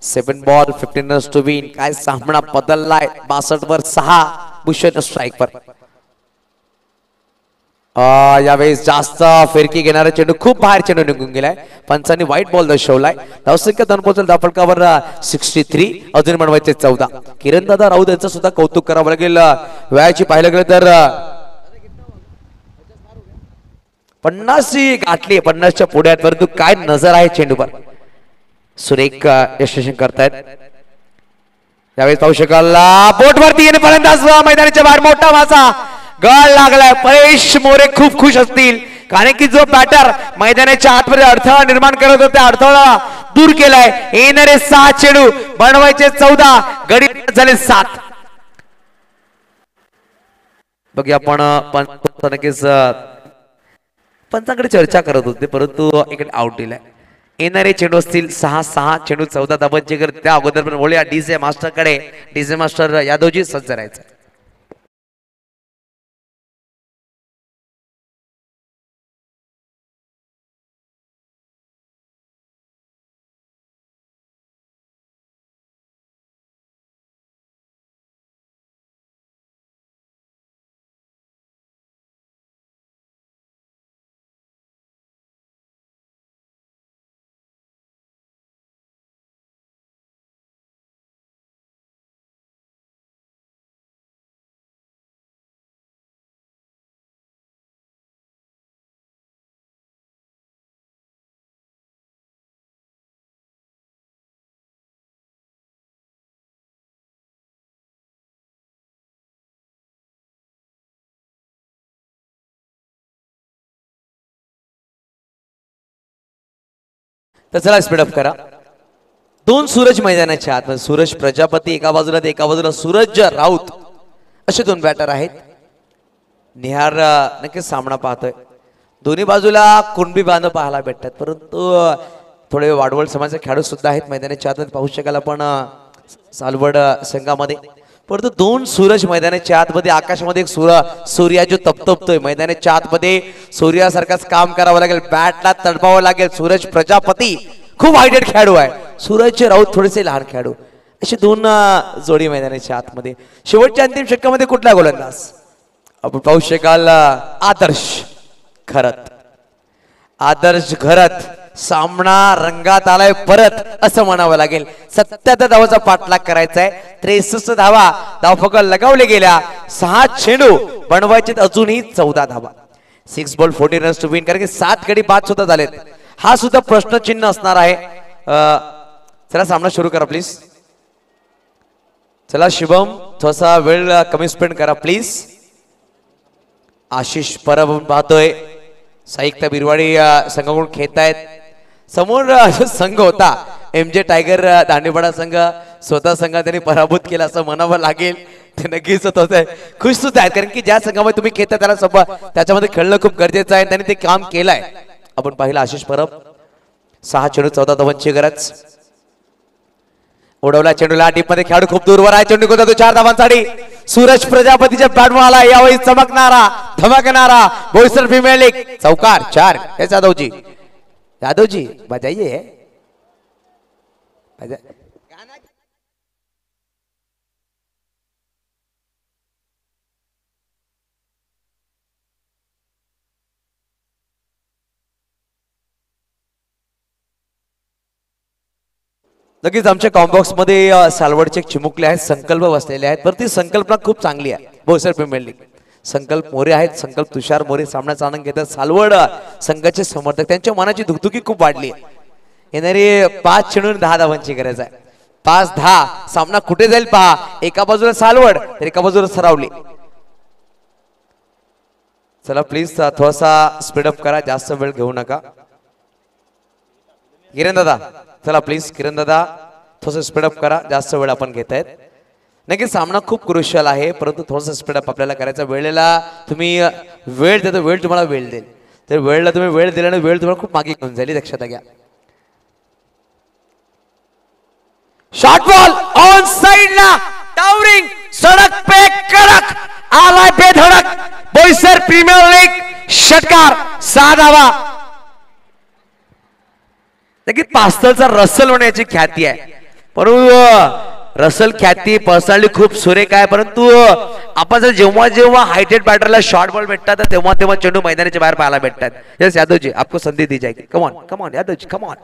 7 बॉल 15 रन्स टू विन. काय सामना बदललाय. 62 वर 6 भूषण स्ट्राइक वर. यावेळेस जास्त फिरकी घेणारा चेंडू खूप बाहेर चेंडू निघून गेलाय. पंचांनी व्हाईट बॉल दर्शवलाय. धावसंख्या दोन पोहोचेल धावफलकावर 63. अजून बनवायचे 14. किरणदादा राऊत यांचं सुद्धा कौतुक करावं लागेल. वयाची पाहिलं गेलं तर 50 गाठली. 50च्या पुढे आहेत परंतु काय नजर आहे चेंडूवर. सुरेख यशस्वी करतायत. यावेळेस पाहू शकाल बोटवरती येणे फलंदाज मैदानाच्या बाहेर मोठा मासा गळ लागलाय. परेश मोरे खूप खुश असतील कारण की जो बॅटर मैदानाच्या आतमध्ये अडथळा निर्माण करत होता अडथळा दूर केलाय. येणारे 6 चेंडू बनवायचे 14. गडी झाले 7. बघूया आपण नक्कीच पंचांकडे चर्चा करत होते परंतु इकडे आउट दिलाय. येणारे चेंडू असतील 6 चेंडू 14 धाबांचे कर. त्या अगोदर पण बोलूया डीजे मास्टर कडे. डीजे मास्टर यादवजी सज्ज राहायचं. तर चला स्पीडअप करा. 2 सूरज मैदानाच्या आत. सूरज प्रजापती एका बाजूला एका बाजूला सूरज राऊत असे 2 बॅटर आहेत. निहार नक्कीच सामना पाहतोय. दोन्ही बाजूला कुणबी बांधव पाहायला भेटतात परंतु थोडे वाडवळ समाजाचे खेळाडू सुद्धा आहेत मैदानाच्या आत. पाहू शकाल आपण सालवड संघामध्ये. परंतु 2 सूरज मैदानाच्या आतमध्ये. आकाशामध्ये एक सूर्य जो तपतपतोय. मैदानाच्या आतमध्ये सूर्यासारखाच काम करावं लागेल. बॅटला तडपावं लागेल. सूरज प्रजापती खूप हायटेड खेळाडू आहे. सूरज राऊत थोडेसे लहान खेळाडू. अशी 2 जोडी मैदानाच्या आतमध्ये. शेवटच्या अंतिम षटकामध्ये कुठला गोलंदाज आपण पाहू शकाल आदर्श खरत. आदर्श घरत. सामना रंगात आलाय परत असं म्हणावं लागेल. 77 धावाचा पाठलाग करायचा आहे. 63 धावा धावफलक लगावले गेल्या. 6 चेंडू बनवायचे अजूनही 14 धावा. 6 बॉल 14 रन्स टू विन कारण की 7 गडी बाद सुद्धा झालेत. हा सुद्धा प्रश्नचिन्ह असणार आहे. चला सामना सुरू करा प्लीज. चला शुभम थोडासा वेळ कमी स्पेंड करा प्लीज. आशिष परब पाहतोय. साहित्य बिरवाडी संघाकडून खेळतायत. समोर संघ होता MJ टायगर दांडेपाडा संघ. स्वतः संघ त्यांनी पराभूत केला असं म्हणावं लागेल. ते नक्कीच होत आहे. खुश सुद्धा आहेत कारण की ज्या संघामध्ये तुम्ही खेळता त्याला त्याच्यामध्ये खेळणं खूप गरजेचं आहे. त्यांनी ते काम केलंय. आपण पाहिलं आशिष परब. 6 चेंडू 14 धावांची गरज. उडवला चेंडूला डीप मध्ये. खेळाडू खूप दूरवर आहे. चेंडू कोणता 4 धावांसाठी. सूरज प्रजापतीच्या बॅटबॉल आला. यावेळी चमकणारा धमकणारा बोईसर प्रीमियर लीग चौकार 4. हे यादवजी बजाइए. नक्कीच आमच्या कॉम्बॉक्स मध्ये सालवडचे चिमुकले आहेत. संकल्प बसलेले आहेत. पण ती संकल्पना खूप चांगली आहे. बोईसर प्रीमियर लीग संकल्प मोरे आहेत. संकल्प तुषार मोरे सामन्याचा आनंद घेतात. सालवड संघाचे समर्थक त्यांच्या मनाची धुकधुकी खूप वाढली. येणारे 5 चेंडू 10 धावांची गरज आहे. 5-10 सामना कुठे जाईल पहा. एका बाजूला सालवड तर एका बाजूला सरावली. चला प्लीज थोडासा स्पीडअप करा. जास्त वेळ घेऊ नका. किरण दादा चला प्लीज. किरण दादा थोडंसं स्पीडअप करा. जास्त वेळ आपण घेत आहेत. नक्की सामना खूप क्रुशियल आहे परंतु थोडंसं स्पीडअप आपल्याला करायचा. वेळेला तुम्ही वेळ देतो. वेळ तुम्हाला वेळ देईल. तर वेळेला तुम्ही वेळ दिल्याने वेळ तुम्हाला खूप मागे घेऊन जाईल. लक्षात घ्या. शॉर्ट बॉल ऑन साइड ला टावरिंग सडक पे कडक आलाय बेधडक. बोईसर प्रीमियर लीग षटकार 6 धावा. नक्की पास्तलचा रसल होण्याची ख्याती आहे परंतु रसल ख्याती पर्सनॅलिटी खूप सुरेख आहे, परंतु आपण जर जेव्हा जेव्हा हायटेड बॅटरला शॉर्ट बॉल भेटतात तेव्हा तेव्हा चेंडू मैदानाच्या बाहेर पाहायला भेटतात. यस यादवजी, आपको संधी दी जाएगी. Come on Yadavji, come on.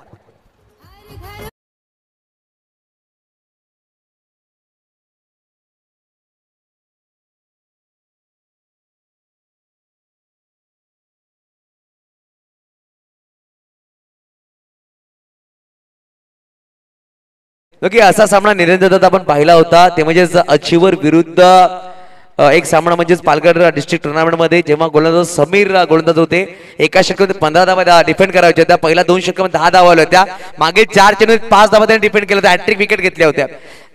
असा सामना निरंजनात आपण पाहिला होता, ते म्हणजेच अचिवर विरुद्ध एक सामना म्हणजेच पालघर डिस्ट्रिक्ट टुर्नामेंट मध्ये जेव्हा गोलंदाज समीर गोलंदाज होते. एका षटकामध्ये 15 धावा डिफेंड करायच्या होत्या. पहिल्या 2 षटकामध्ये 10 धावा आल्या होत्या. मागे 4 चेंडूत 5 धावा त्यांनी डिफेंड केलं होतं. हॅट्रिक विकेट घेतल्या होत्या.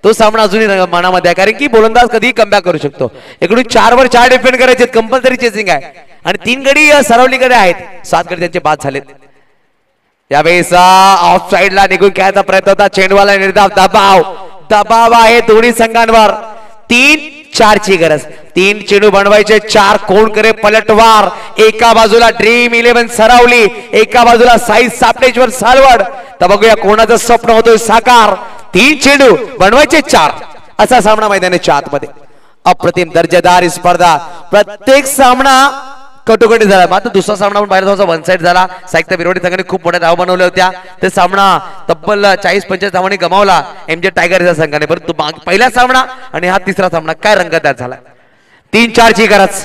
तो सामना अजूनही मनामध्ये आहे, कारण की गोलंदाज कधीही कमबॅक करू शकतो. इकडून 4 वर 4 डिफेंड करायचे, कंपल्सरी चेसिंग आहे आणि 3 गडी सरावलीकडे आहेत. 7 गडी त्यांचे बाद झालेत. यावेळेस ऑफ साइडला निघून खेळायचा प्रयत्न होता. चेंडूवाला निर्धाव दबाव आहे दोन्ही संघांवर. 3-4 ची गरज. 3 चेंडू बनवायचे, 4 कोण करे पलटवार. एका बाजूला ड्रीम 11 सरावली, एका बाजूला साई सापटेश्वर सालवड. तर बघूया कोणाचं स्वप्न होतोय साकार. 3 चेंडू बनवायचे 4, असा सामना मैदानाच्या आतमध्ये. अप्रतिम दर्जेदार स्पर्धा. प्रत्येक सामना कटोकटी झाला. मात्र दुसरा सामना पण बाहेर वन साइड झाला. साहित्य विरोधी संघाने खूप मोठ्या धावा बनवल्या होत्या. ते सामना तब्बल 40-45 धावांनी गमावला एमजे टायगर या संघाने. परंतु पहिला सामना आणि हा तिसरा सामना काय रंगतदार झाला. 3-4 ची गरज.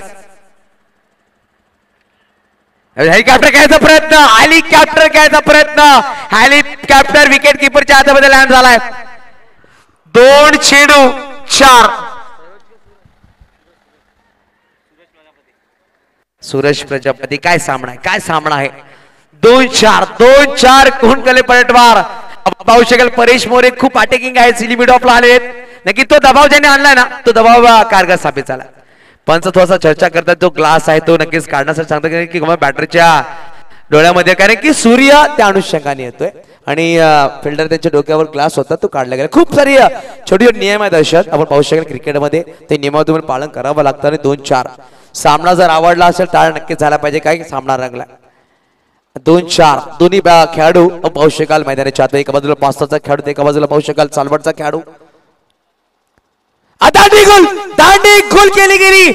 हेलिकॉप्टर घ्यायचा प्रयत्न, हेलिकॉप्टर घ्यायचा प्रयत्न. हेलिकॉप्टर विकेट किपरच्या हातामध्ये लँड झालाय. 2 चेंडू 4. सुरेश प्रजापती, काय सामना आहे, काय सामना आहे. 2-4 कोण कले पलटवार. पाहू शकेल परेश मोरे खूप अटॅकिंग आहे, लिमिट ऑफ ला आलेत. नक्की तो दबाव ज्याने आणलाय ना, तो दबाव कारगर साबित झाला. पंच थोडासा चर्चा करतात, जो ग्लास आहे तो नक्कीच काढण्यासाठी सांगतात की बॅटरीच्या डोळ्यामध्ये, कारण की सूर्य त्या अनुषंगाने येतोय आणि फिल्डर त्यांच्या डोक्यावर ग्लास होता तो काढला गेला. खूप सारी छोटी नियम आहेत अशात आपण पाहू शकेल क्रिकेटमध्ये. ते नियमावर तुम्हाला पालन करावं लागतं. आणि 2-4 सामना जर आवडला असेल टाळ नक्कीच झाला पाहिजे, काय सामना रंगला. 2-4 दोन्ही खेळाडू पाहू शकाल मैदानाच्या आत. एका बाजूला पास्ताचा खेळाडू, एका बाजूला पाहू शकाल चालवडचा खेळाडू. दांडी गोल केली गेली.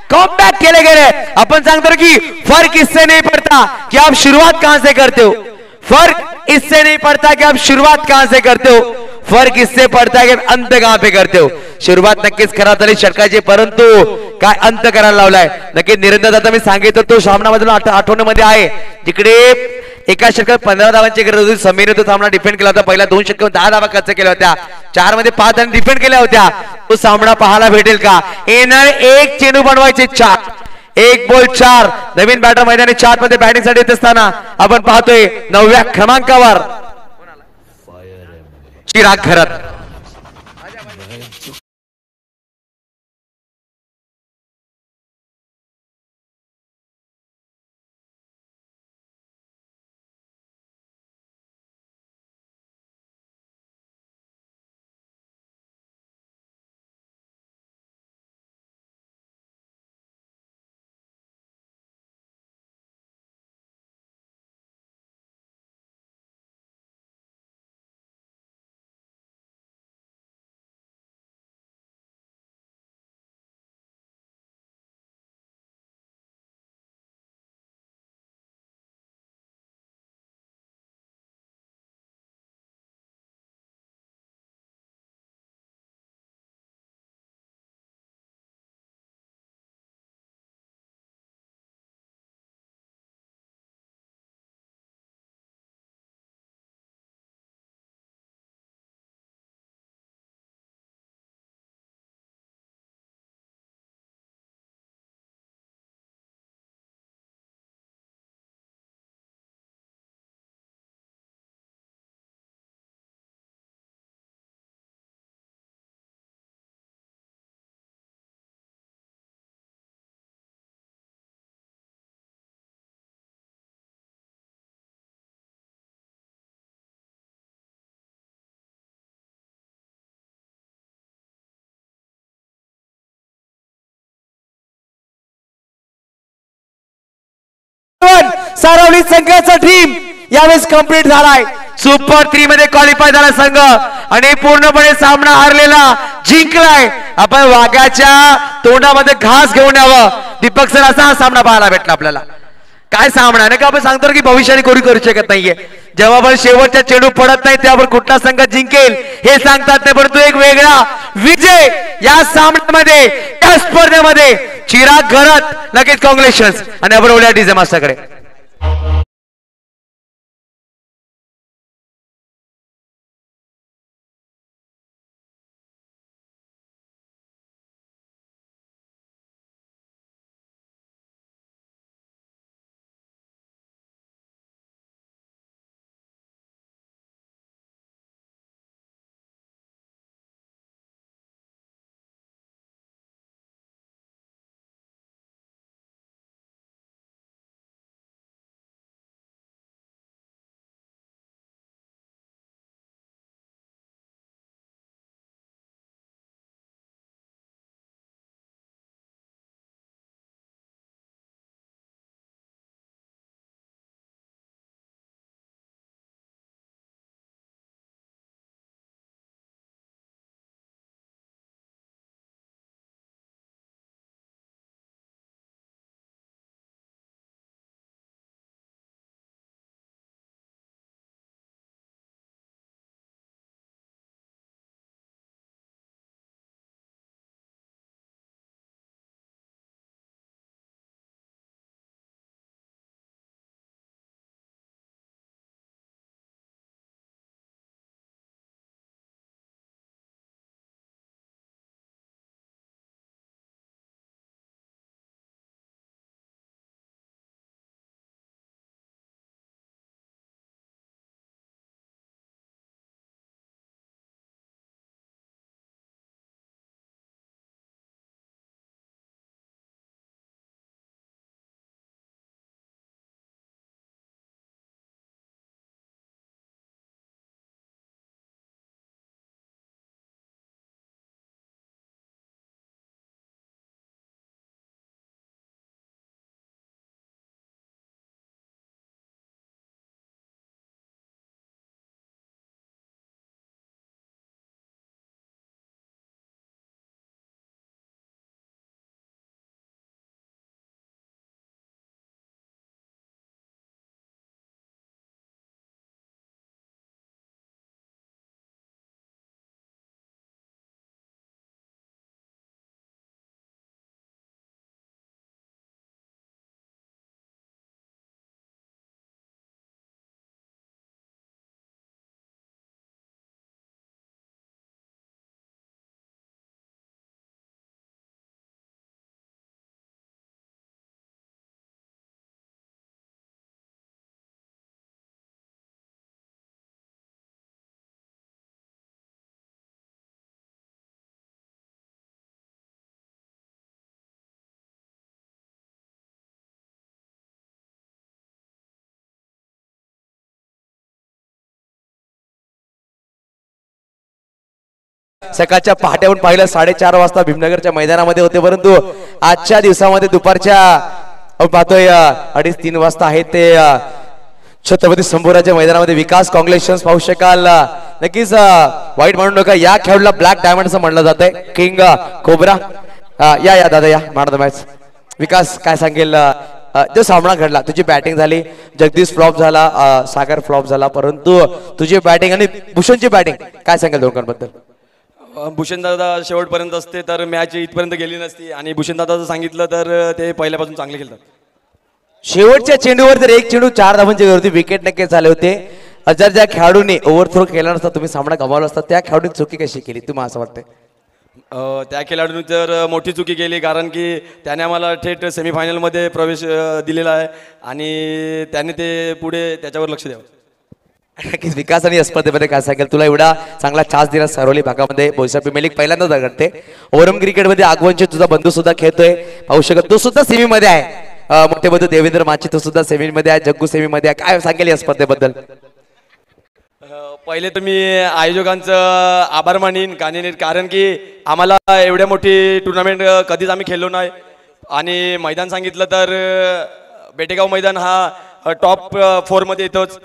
कमबॅक केले गेले. आपण सांगतो की फर्क इससे नहीं पड़ता कि आप शुरुआत कहां से करते हो. फर्क इससे नहीं पड़ता कि आप शुरुआत कहां से करते हो, फर्क इससे पड़ता है कि अंत कहां पे करते हो. सुरुवात नक्कीच खराब झाली षटकाची, परंतु काय अंत करायला लावलाय. नक्कीच निरंतर आता मी सांगितलं तो सामनामधून आठवण्यामध्ये आहे, जिकडे एका षटकात 15 धावांची गरज होती. समीरने तो सामना डिफेंड केला होता. पहिल्या 2 षटकात 10 धावा खर्च केल्या होत्या. 4 मध्ये 5 धावा डिफेंड केल्या होत्या. तो सामना पाहायला भेटेल का. येणार 1 चेंडू बनवायचे 4, 1 बॉल 4. नवीन बॅटर मैदानी 4 मध्ये बॅटिंग साठी येत असताना आपण पाहतोय 9व्या क्रमांकावर चिराग घरत. सारवली संघाचा टीम यावेळेस कंप्लीट झालाय. सुपर 3 मध्ये क्वालिफाय झाला संघ आणि पूर्णपणे सामना हारलेला जिंकलाय. आपण वाघाच्या तोंडामध्ये घास घेऊन यावं. दीपक सर, असा हा सामना पाहायला भेटला आपल्याला. काय सामना नाही का, आपण सांगतो की भविष्याने कोणी करू शकत नाहीये. जेव्हा पण शेवटच्या चेंडू पडत नाही त्यावर कुठला संघ जिंकेल हे सांगतात नाही, परंतु एक वेगळा विजय या सामन्यामध्ये, या स्पर्धेमध्ये चिराग घरात लगेच कॉंग्रॅच्युलेशन्स. आणि आपण ओल्या डीजे मास्टरकडे. सकाळच्या पहाटेहून पाहिलं 4:30 वाजता भीमनगरच्या मैदानामध्ये होते, परंतु आजच्या दिवसामध्ये दुपारच्या पाहतोय 2:30-3 वाजता आहे ते छत्रपती संभाजीच्या मैदानामध्ये विकास कॉंग्रॅच्युलेशन्स पाहू शकाल. नक्कीच वाईट म्हणू नका, या खेळाडूला ब्लॅक डायमंड असं म्हणलं जातंय. किंग कोबरा या दादा या मॅन ऑफ द मॅच. विकास काय सांगेल, जो सामना घडला, तुझी बॅटिंग झाली, जगदीश फ्लॉप झाला, सागर फ्लॉप झाला, परंतु तुझी बॅटिंग आणि भूषणची बॅटिंग काय सांगेल दोघांबद्दल? भूषण दादा शेवटपर्यंत असते तर मॅच इथपर्यंत गेली नसती, आणि भूषण दादाचं सांगितलं तर ते पहिल्यापासून चांगले खेळतात. शेवटच्या चेंडूवर जर एक चेंडू 4 धावांची होती, विकेट नक्की झाले होते. जर ज्या खेळाडूने ओव्हरथ्रो केला नसता, तुम्ही सामना गमावला असता, त्या खेळाडूने चुकी कशी केली तुम्हाला असं वाटतंय? त्या खेळाडूंनी तर मोठी चुकी केली, कारण की त्याने आम्हाला थेट सेमीफायनलमध्ये प्रवेश दिलेला आहे आणि त्याने ते पुढे त्याच्यावर लक्ष द्यावं. नक्कीच विकास आणि स्पर्धेमध्ये काय सांगेल, तुला एवढा चांगला चान्स दिला सारोली भागामध्ये, भोईसा प्रीमियर लीग पहिल्यांदाच घडते. ओरम क्रिकेटमध्ये आगवनचे तुझा बंधू सुद्धा खेळतोय, पाहू शकत तू सुद्धा सेमी मध्ये आहे. मोठे बंधू देवेंद्र माची तो सुद्धा सेमी मध्ये आहे, जग्गू सेमी मध्ये आहे. काय सांगेल या स्पर्धेबद्दल? पहिले तर मी आयोजकांचं आभार मानीन, कारण की आम्हाला एवढ्या मोठी टुर्नामेंट कधीच आम्ही खेळलो नाही. आणि मैदान सांगितलं तर बेटेगाव मैदान हा टॉप 4 मध्ये येतोच.